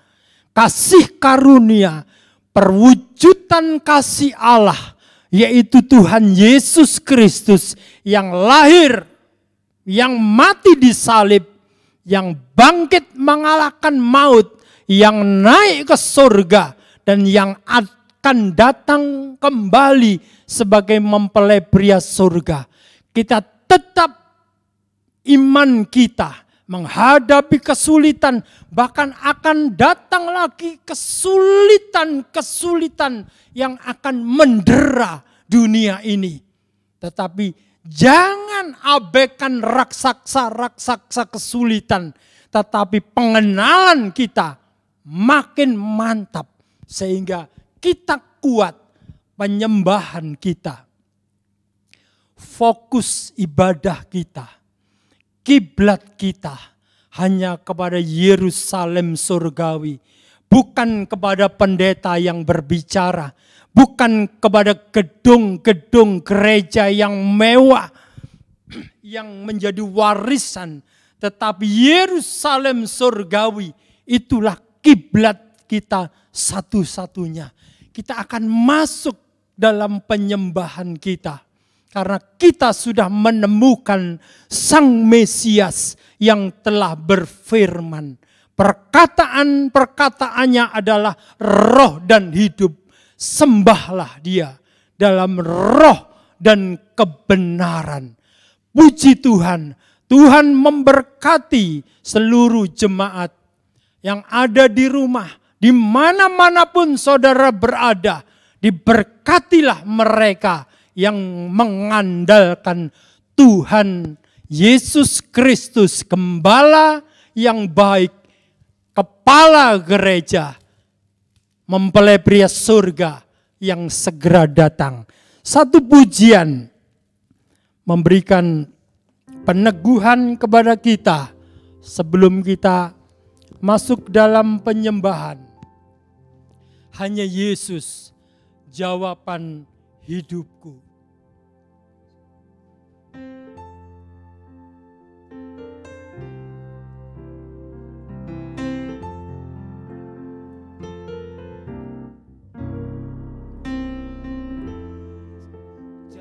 B: kasih karunia, perwujudan kasih Allah, yaitu Tuhan Yesus Kristus yang lahir, yang mati di salib, yang bangkit mengalahkan maut, yang naik ke surga, dan yang akan datang kembali sebagai mempelai pria surga. Kita tetap iman kita menghadapi kesulitan, bahkan akan datang lagi kesulitan-kesulitan yang akan mendera dunia ini. Tetapi jangan abaikan raksasa-raksasa kesulitan, tetapi pengenalan kita makin mantap sehingga kita kuat penyembahan kita. Fokus ibadah kita, kiblat kita hanya kepada Yerusalem surgawi. Bukan kepada pendeta yang berbicara. Bukan kepada gedung-gedung gereja yang mewah. Yang menjadi warisan. Tetapi Yerusalem surgawi itulah kiblat kita satu-satunya. Kita akan masuk dalam penyembahan kita. Karena kita sudah menemukan Sang Mesias yang telah berfirman. Perkataan-perkataannya adalah roh dan hidup. Sembahlah dia dalam roh dan kebenaran. Puji Tuhan, Tuhan memberkati seluruh jemaat yang ada di rumah, di mana-manapun saudara berada. Diberkatilah mereka yang mengandalkan Tuhan Yesus Kristus, Gembala yang baik, Kepala gereja, mempelai pria surga yang segera datang. Satu pujian memberikan peneguhan kepada kita sebelum kita masuk dalam penyembahan. Hanya Yesus jawaban hidupku.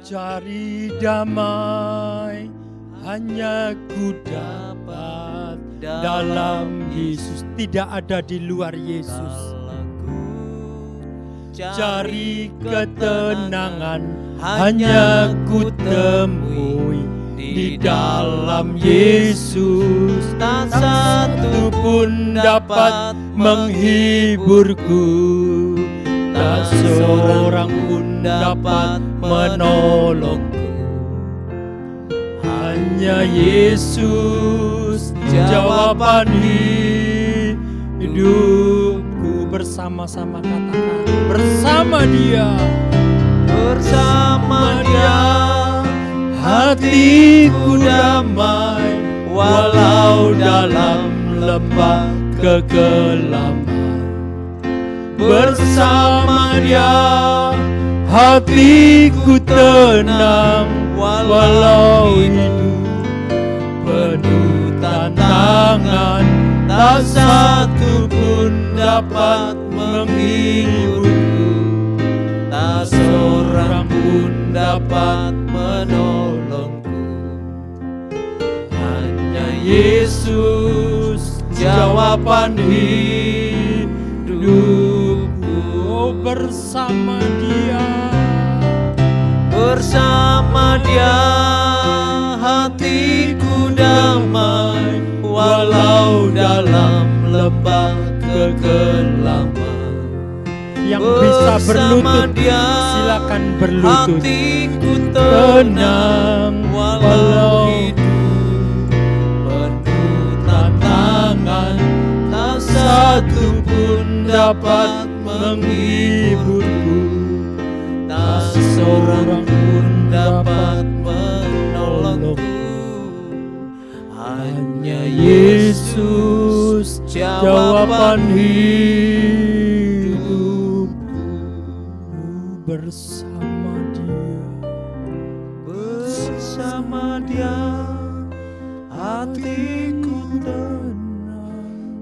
B: Cari damai hanya ku dapat dalam Yesus, tidak ada di luar Yesus. Cari ketenangan hanya ku temui di dalam Yesus. Tak satu pun dapat menghiburku, tak seorang pun dapat menolongku. Hanya Yesus jawaban hidupku. Bersama-sama katakan, bersama Dia, bersama Dia hatiku damai, walau dalam lembah kegelapan. Bersama Dia hatiku tenang, walau hidup penuh tantangan. Tak satu pun dapat menghiburku, tak seorang pun dapat menolongku. Hanya Yesus jawaban hidupku. Bersama Dia, bersama Dia hatiku damai, walau dalam lembah kegelapan. Yang bisa berlutut, silakan berlutut. Hatiku tenang, walau hidup penuh tantangan. Tak satu pun dapat menghiburku, tak seorang pun dapat menolongku. Hanya Yesus jawaban hidupku. Bersama Dia, bersama Dia hatiku tenang,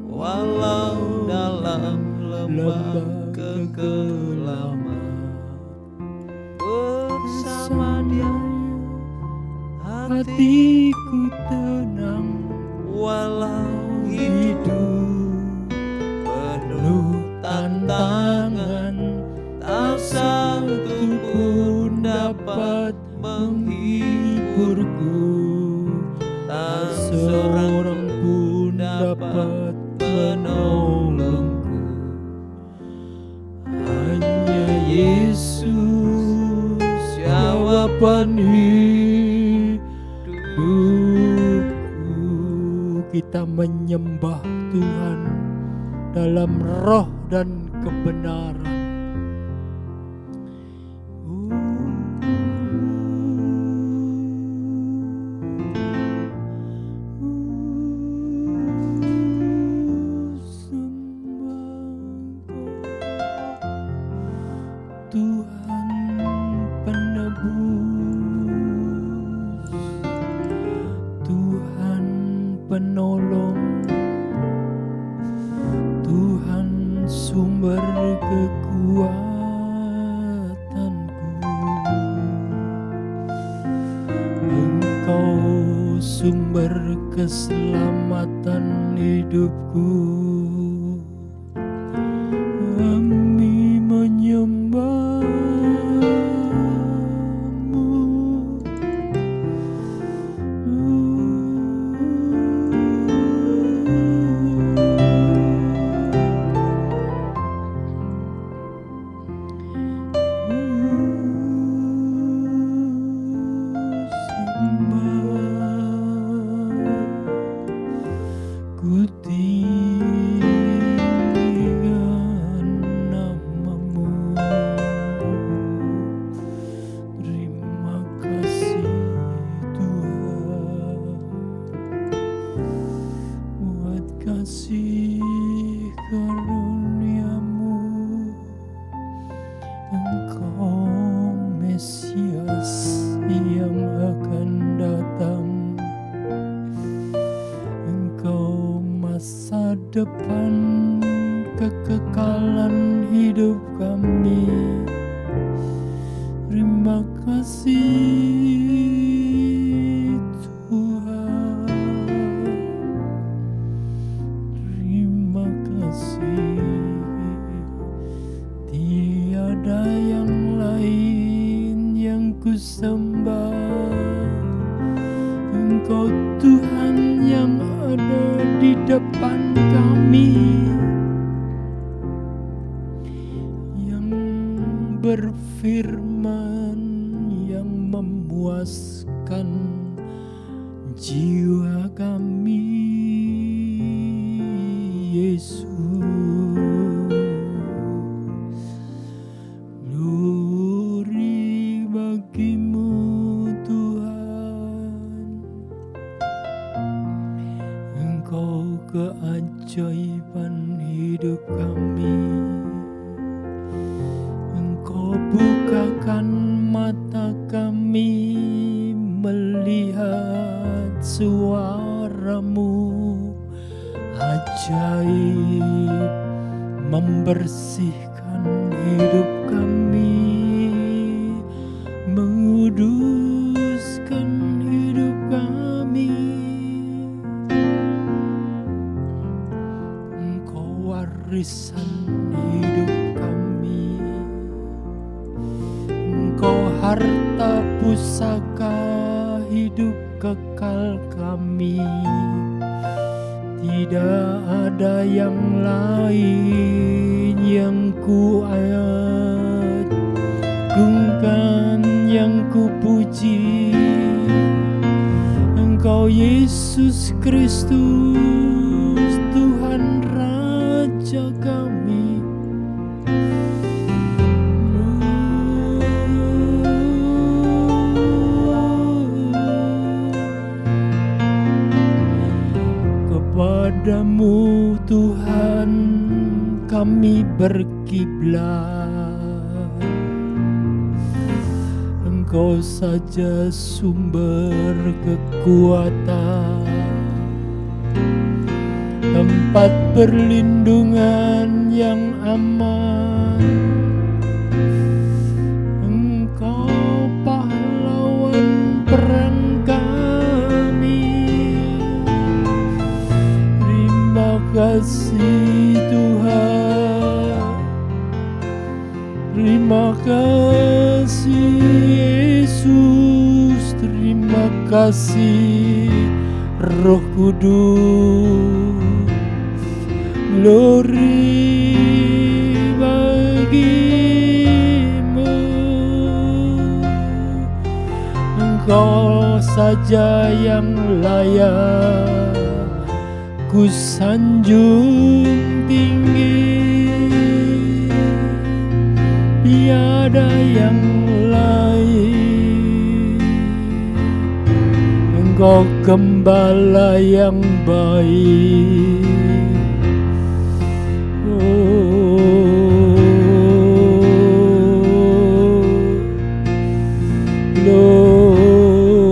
B: walau dalam lembah kegelapan. Bersama Dia hatiku tenang, walau hidup penuh tantangan. Tak satu pun dapat menghiburku, tak seorang pun dapat menolongku. Hanya Yesus jawaban hidupku. Kita menyembah Tuhan dalam roh dan kebenaran. Penolong, Tuhan sumber kekuatanku. Engkau sumber keselamatan hidupku. Kami menyembahmu, depan kekekalan hidup kami. Terima kasih Tuhan, terima kasih. Tiada yang lain yang ku sembah, Engkau Tuhan yang ada di depan kami, yang berfirman, yang memuaskan jiwa kami, Yesus. Glory bagimu Tuhan, Engkau keajaiban hidup kami. Engkau bukakan mata kami melihat suara-Mu ajaib, membersihkan hidup kami, menguduskan hidup kami. Engkau warisan hidup kami, Engkau harta pusaka hidup kekal kami. Tidak ada yang lain yang ku agungkan, yang ku puji. Engkau Yesus Kristus, Tuhan Raja kami. Kepadamu Tuhan kami berkiblat, Engkau saja sumber kekuatan, tempat perlindungan yang aman. Engkau pahlawan perang kami. Terima kasih Tuhan, terima kasih Yesus, terima kasih Roh Kudus. Glory bagimu, Engkau saja yang layak ku sanjung tinggi. Tiada yang lain, Engkau gembala yang baik.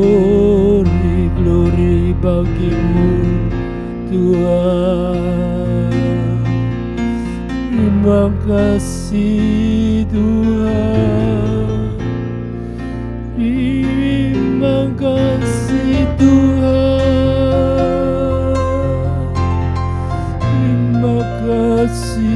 B: Glory, glory bagimu Tuhan. Terima kasih Tuhan, terima kasih Tuhan, terima kasih.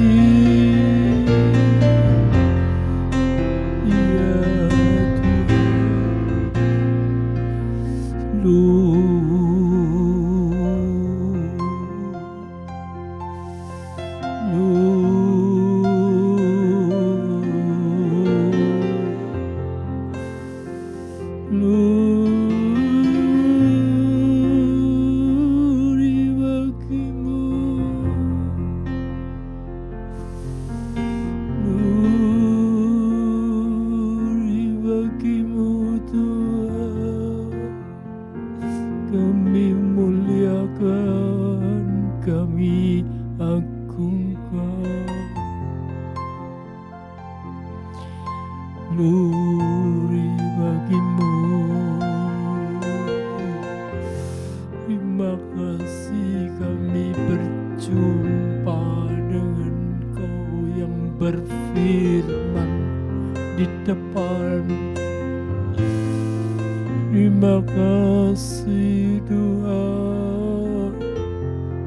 B: Terima kasih Tuhan.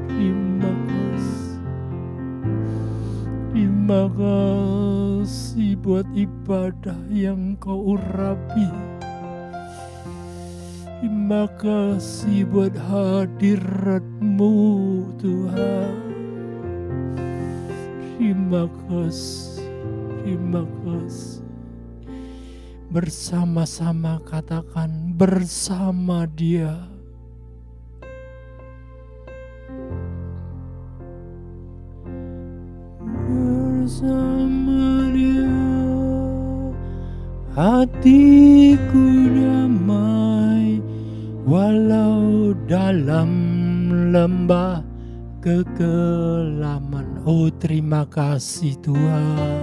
B: Terima kasih. Terima kasih buat ibadah yang Kau urapi. Terima kasih buat hadirat-Mu Tuhan. Terima kasih. Terima kasih. Bersama-sama katakan, bersama Dia. Bersama Dia, hatiku damai, walau dalam lembah kekelaman. Oh, terima kasih Tuhan.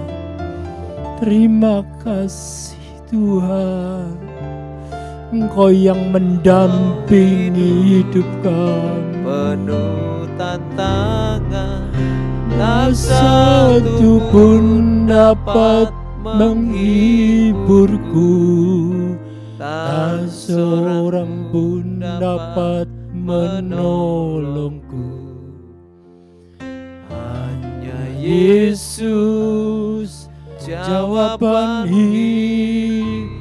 B: Terima kasih Tuhan. Engkau yang mendampingi hidup kami.
C: Penuh tantangan, tak
B: satu pun dapat menghiburku, tak seorang pun dapat menolongku. Hanya Yesus jawaban hidupku.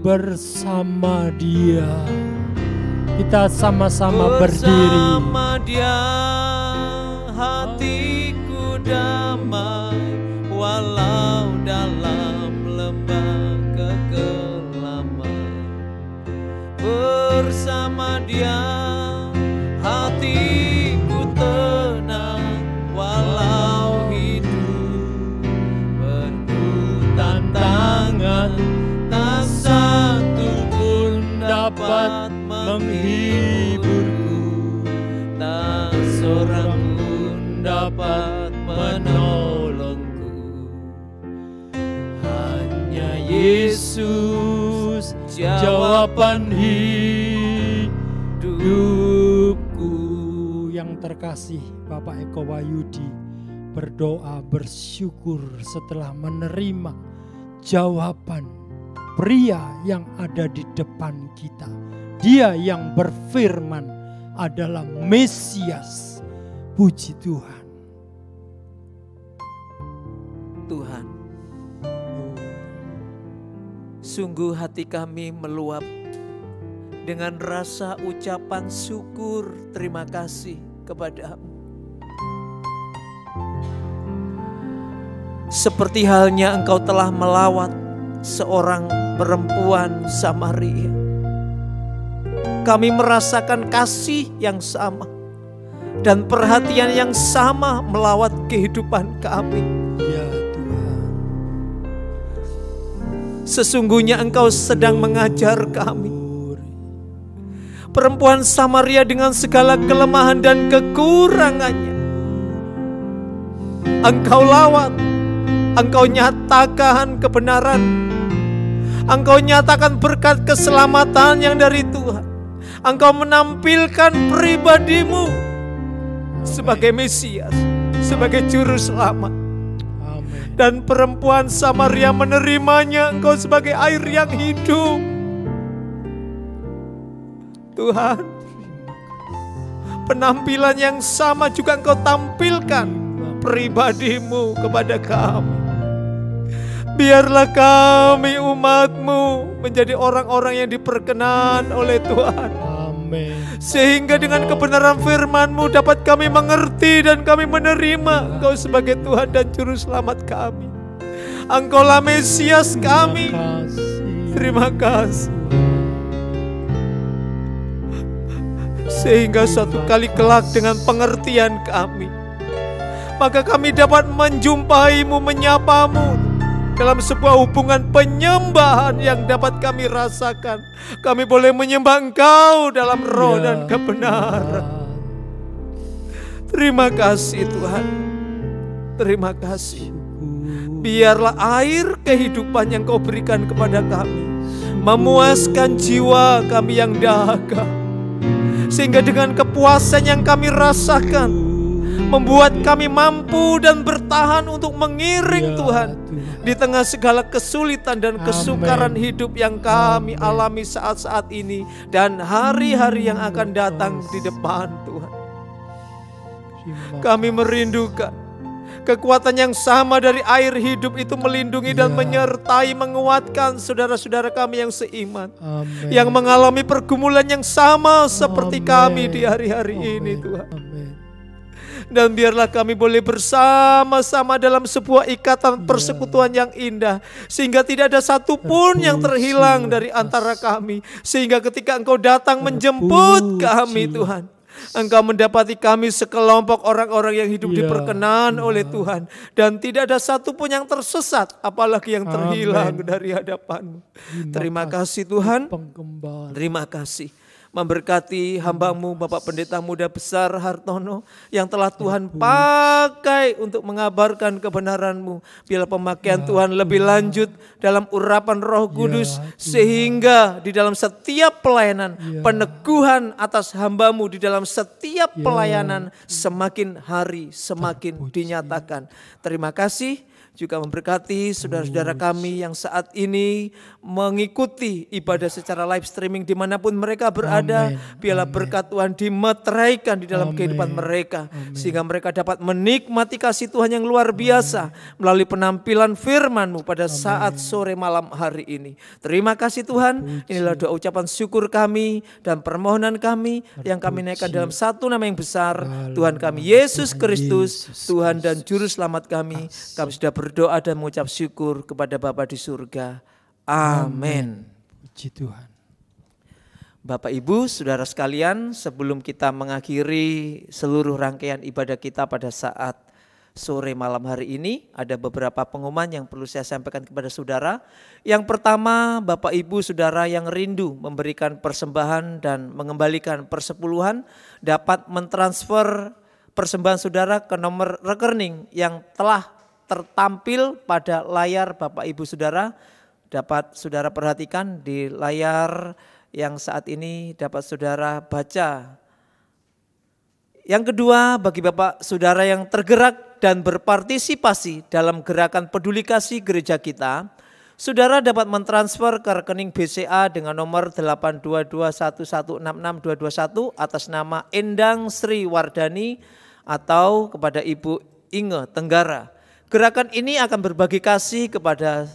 B: Bersama Dia kita sama-sama berdiri.
C: Bersama Dia hatiku damai, walau dalam lembah kekelaman. Bersama Dia hatiku tenang, walau hidup penuh tantangan, tak satu pun dapat menghiburku, tak seorang pun dapat menolongku. Hanya Yesus jawaban hidupku.
B: Yang terkasih, Bapak Eko Wahyudi berdoa bersyukur setelah menerima jawaban pria yang ada di depan kita. Dia yang berfirman adalah Mesias. Puji Tuhan.
A: Tuhan, sungguh hati kami meluap dengan rasa ucapan syukur terima kasih kepada-Mu. Seperti halnya Engkau telah melawat seorang perempuan Samaria. Kami merasakan kasih yang sama dan perhatian yang sama melawat kehidupan kami.
B: Ya Tuhan.
A: Sesungguhnya Engkau sedang mengajar kami. Perempuan Samaria dengan segala kelemahan dan kekurangannya, Engkau lawat, Engkau nyatakan kebenaran, Engkau nyatakan berkat keselamatan yang dari Tuhan. Engkau menampilkan pribadi-Mu sebagai Mesias, sebagai Juru Selamat.
B: Amin.
A: Dan perempuan Samaria menerimanya Engkau sebagai air yang hidup. Tuhan, penampilan yang sama juga Engkau tampilkan pribadi-Mu kepada kami. Biarlah kami umat-Mu menjadi orang-orang yang diperkenan oleh Tuhan.
B: Amin.
A: Sehingga dengan kebenaran firman-Mu dapat kami mengerti dan kami menerima Engkau sebagai Tuhan dan Juru Selamat kami. Engkaulah Mesias kami. Terima kasih. Sehingga suatu kali kelak dengan pengertian kami, maka kami dapat menjumpai-Mu, menyapa-Mu dalam sebuah hubungan penyembahan yang dapat kami rasakan. Kami boleh menyembah Engkau dalam roh dan kebenaran. Terima kasih Tuhan. Terima kasih. Biarlah air kehidupan yang Kau berikan kepada kami memuaskan jiwa kami yang dahaga. Sehingga dengan kepuasan yang kami rasakan,
C: membuat kami mampu dan bertahan untuk mengiring Tuhan di tengah segala kesulitan dan kesukaran hidup yang kami alami saat-saat ini dan hari-hari yang akan datang di depan Tuhan. Kami merindukan kekuatan yang sama dari air hidup itu melindungi dan menyertai, menguatkan saudara-saudara kami yang seiman, yang mengalami pergumulan yang sama seperti kami di hari-hari ini Tuhan. Dan biarlah kami boleh bersama-sama dalam sebuah ikatan persekutuan yang indah, sehingga tidak ada satupun yang terhilang dari antara kami. Sehingga ketika Engkau datang menjemput kami Tuhan, Engkau mendapati kami sekelompok orang-orang yang hidup diperkenan oleh Tuhan. Dan tidak ada satupun yang tersesat, apalagi yang terhilang dari hadapan-Mu. Terima kasih Tuhan, terima kasih. Memberkati hamba-Mu Bapak Pendeta Muda Besar Hartono yang telah Tuhan pakai untuk mengabarkan kebenaran-Mu. Biarlah pemakaian Tuhan lebih lanjut dalam urapan Roh Kudus, sehingga di dalam setiap pelayanan peneguhan atas hamba-Mu di dalam setiap pelayanan semakin hari semakin dinyatakan. Terima kasih. Juga memberkati saudara-saudara kami yang saat ini mengikuti ibadah secara live streaming dimanapun mereka berada. Biarlah berkat Tuhan dimeteraikan di dalam kehidupan mereka, sehingga mereka dapat menikmati kasih Tuhan yang luar biasa melalui penampilan firman-Mu pada saat sore malam hari ini. Terima kasih Tuhan. Inilah doa ucapan syukur kami dan permohonan kami yang kami naikkan dalam satu nama yang besar, Tuhan kami Yesus Kristus, Tuhan dan Juru Selamat kami. Kami sudah berdoa dan mengucap syukur kepada Bapa di surga. Amin.
B: Puji Tuhan.
A: Bapak Ibu, saudara sekalian, sebelum kita mengakhiri seluruh rangkaian ibadah kita pada saat sore malam hari ini, ada beberapa pengumuman yang perlu saya sampaikan kepada saudara. Yang pertama, Bapak Ibu saudara yang rindu memberikan persembahan dan mengembalikan persepuluhan dapat mentransfer persembahan saudara ke nomor rekening yang telah tertampil pada layar Bapak Ibu Saudara. Dapat saudara perhatikan di layar yang saat ini dapat saudara baca. Yang kedua, bagi Bapak Saudara yang tergerak dan berpartisipasi dalam gerakan peduli kasih gereja kita, saudara dapat mentransfer ke rekening BCA dengan nomor 82211662221 atas nama Endang Sri Wardani atau kepada Ibu Inge Tenggara. Gerakan ini akan berbagi kasih kepada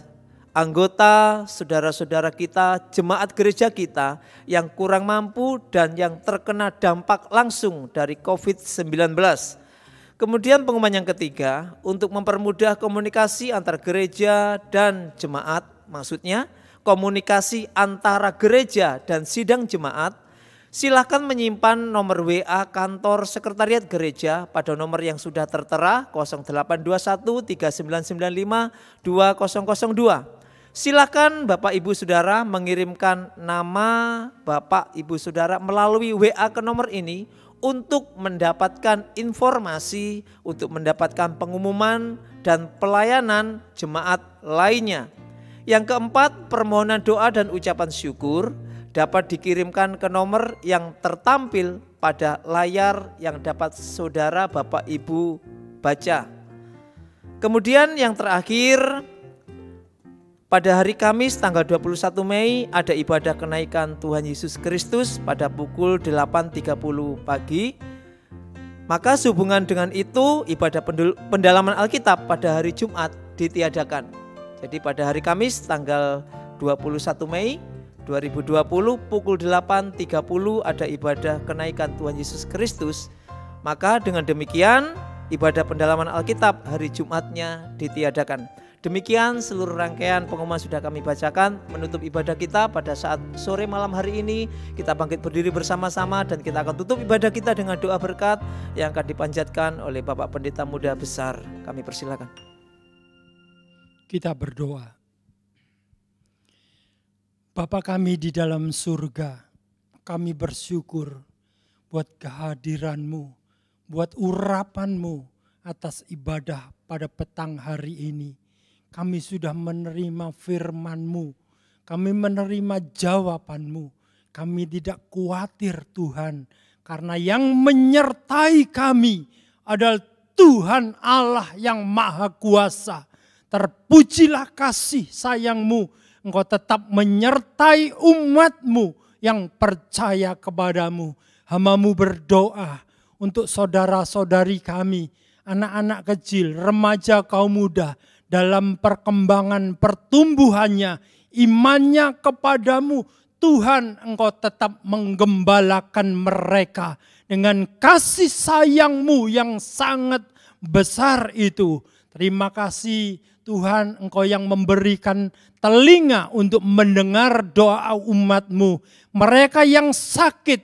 A: anggota, saudara-saudara kita, jemaat gereja kita yang kurang mampu dan yang terkena dampak langsung dari COVID-19. Kemudian pengumuman yang ketiga, untuk mempermudah komunikasi antar gereja dan jemaat, maksudnya komunikasi antara gereja dan sidang jemaat, silakan menyimpan nomor WA kantor sekretariat gereja pada nomor yang sudah tertera 0821 3995 2002. Silakan Bapak Ibu Saudara mengirimkan nama Bapak Ibu Saudara melalui WA ke nomor ini untuk mendapatkan informasi, untuk mendapatkan pengumuman dan pelayanan jemaat lainnya. Yang keempat, permohonan doa dan ucapan syukur dapat dikirimkan ke nomor yang tertampil pada layar yang dapat saudara Bapak Ibu baca. Kemudian yang terakhir, pada hari Kamis tanggal 21 Mei ada ibadah kenaikan Tuhan Yesus Kristus pada pukul 8.30 pagi. Maka sehubungan dengan itu ibadah pendalaman Alkitab pada hari Jumat ditiadakan. Jadi pada hari Kamis tanggal 21 Mei 2020 pukul 8.30 ada ibadah kenaikan Tuhan Yesus Kristus. Maka dengan demikian ibadah pendalaman Alkitab hari Jumatnya ditiadakan. Demikian seluruh rangkaian pengumuman sudah kami bacakan. Menutup ibadah kita pada saat sore malam hari ini, kita bangkit berdiri bersama-sama dan kita akan tutup ibadah kita dengan doa berkat yang akan dipanjatkan oleh Bapak Pendeta Muda Besar. Kami persilakan.
B: Kita berdoa. Bapa kami di dalam surga, kami bersyukur buat kehadiran-Mu, buat urapan-Mu atas ibadah pada petang hari ini. Kami sudah menerima firman-Mu, kami menerima jawaban-Mu. Kami tidak khawatir Tuhan, karena yang menyertai kami adalah Tuhan Allah yang Maha Kuasa. Terpujilah kasih sayang-Mu. Engkau tetap menyertai umat-Mu yang percaya kepadamu. Hamba-Mu berdoa untuk saudara-saudari kami, anak-anak kecil, remaja, kaum muda, dalam perkembangan pertumbuhannya, imannya kepadamu. Tuhan, Engkau tetap menggembalakan mereka dengan kasih sayang-Mu yang sangat besar itu. Terima kasih Tuhan, Engkau yang memberikan telinga untuk mendengar doa umat-Mu. Mereka yang sakit,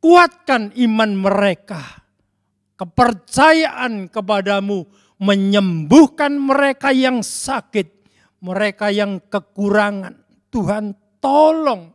B: kuatkan iman mereka. Kepercayaan kepadamu menyembuhkan mereka yang sakit, mereka yang kekurangan. Tuhan, tolong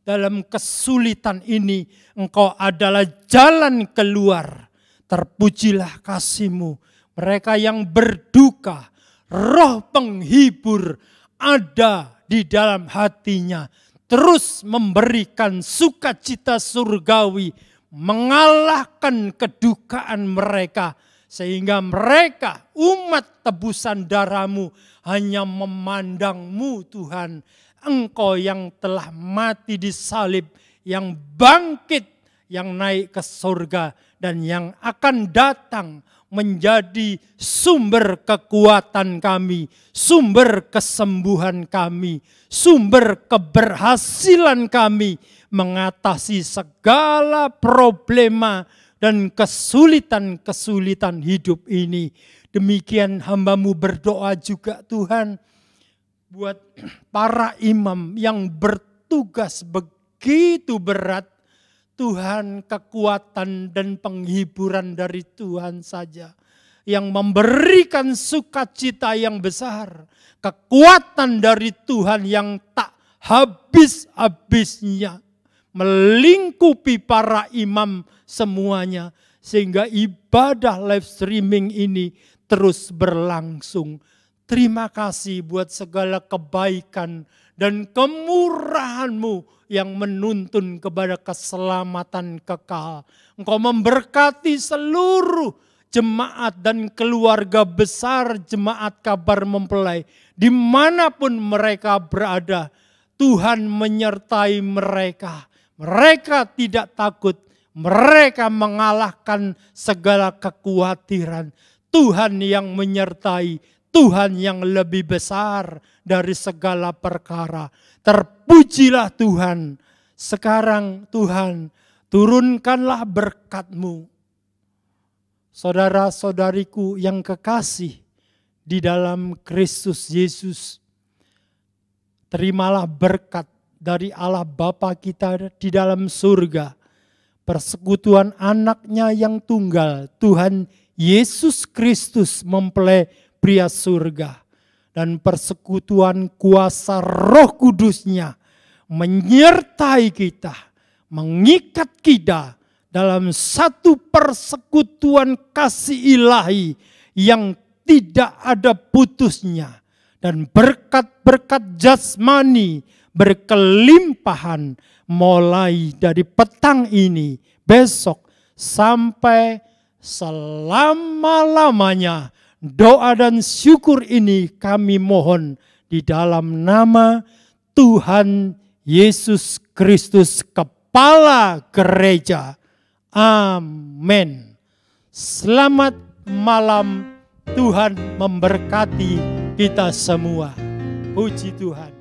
B: dalam kesulitan ini, Engkau adalah jalan keluar. Terpujilah kasih-Mu. Mereka yang berduka, roh penghibur ada di dalam hatinya. Terus memberikan sukacita surgawi, mengalahkan kedukaan mereka. Sehingga mereka, umat tebusan darah-Mu, hanya memandang-Mu Tuhan. Engkau yang telah mati di salib, yang bangkit, yang naik ke surga, dan yang akan datang menjadi sumber kekuatan kami, sumber kesembuhan kami, sumber keberhasilan kami mengatasi segala problema dan kesulitan-kesulitan hidup ini. Demikian hamba-Mu berdoa juga Tuhan, buat para imam yang bertugas begitu berat. Tuhan, kekuatan dan penghiburan dari Tuhan saja yang memberikan sukacita yang besar. Kekuatan dari Tuhan yang tak habis-habisnya melingkupi para imam semuanya. Sehingga ibadah live streaming ini terus berlangsung. Terima kasih buat segala kebaikan dan kemurahan-Mu yang menuntun kepada keselamatan kekal. Engkau memberkati seluruh jemaat dan keluarga besar jemaat Kabar Mempelai. Dimanapun mereka berada, Tuhan menyertai mereka. Mereka tidak takut, mereka mengalahkan segala kekhawatiran. Tuhan yang menyertai, Tuhan yang lebih besar dari segala perkara. Terpujilah Tuhan. Sekarang Tuhan, turunkanlah berkat-Mu. Saudara-saudariku yang kekasih di dalam Kristus Yesus, terimalah berkat dari Allah Bapa kita di dalam surga. Persekutuan anaknya yang tunggal, Tuhan Yesus Kristus mempelai pria surga, dan persekutuan kuasa Roh Kudus-Nya menyertai kita, mengikat kita dalam satu persekutuan kasih ilahi yang tidak ada putusnya, dan berkat-berkat jasmani berkelimpahan mulai dari petang ini, besok sampai selama-lamanya. Doa dan syukur ini kami mohon di dalam nama Tuhan Yesus Kristus, Kepala Gereja. Amin. Selamat malam, Tuhan memberkati kita semua. Puji Tuhan.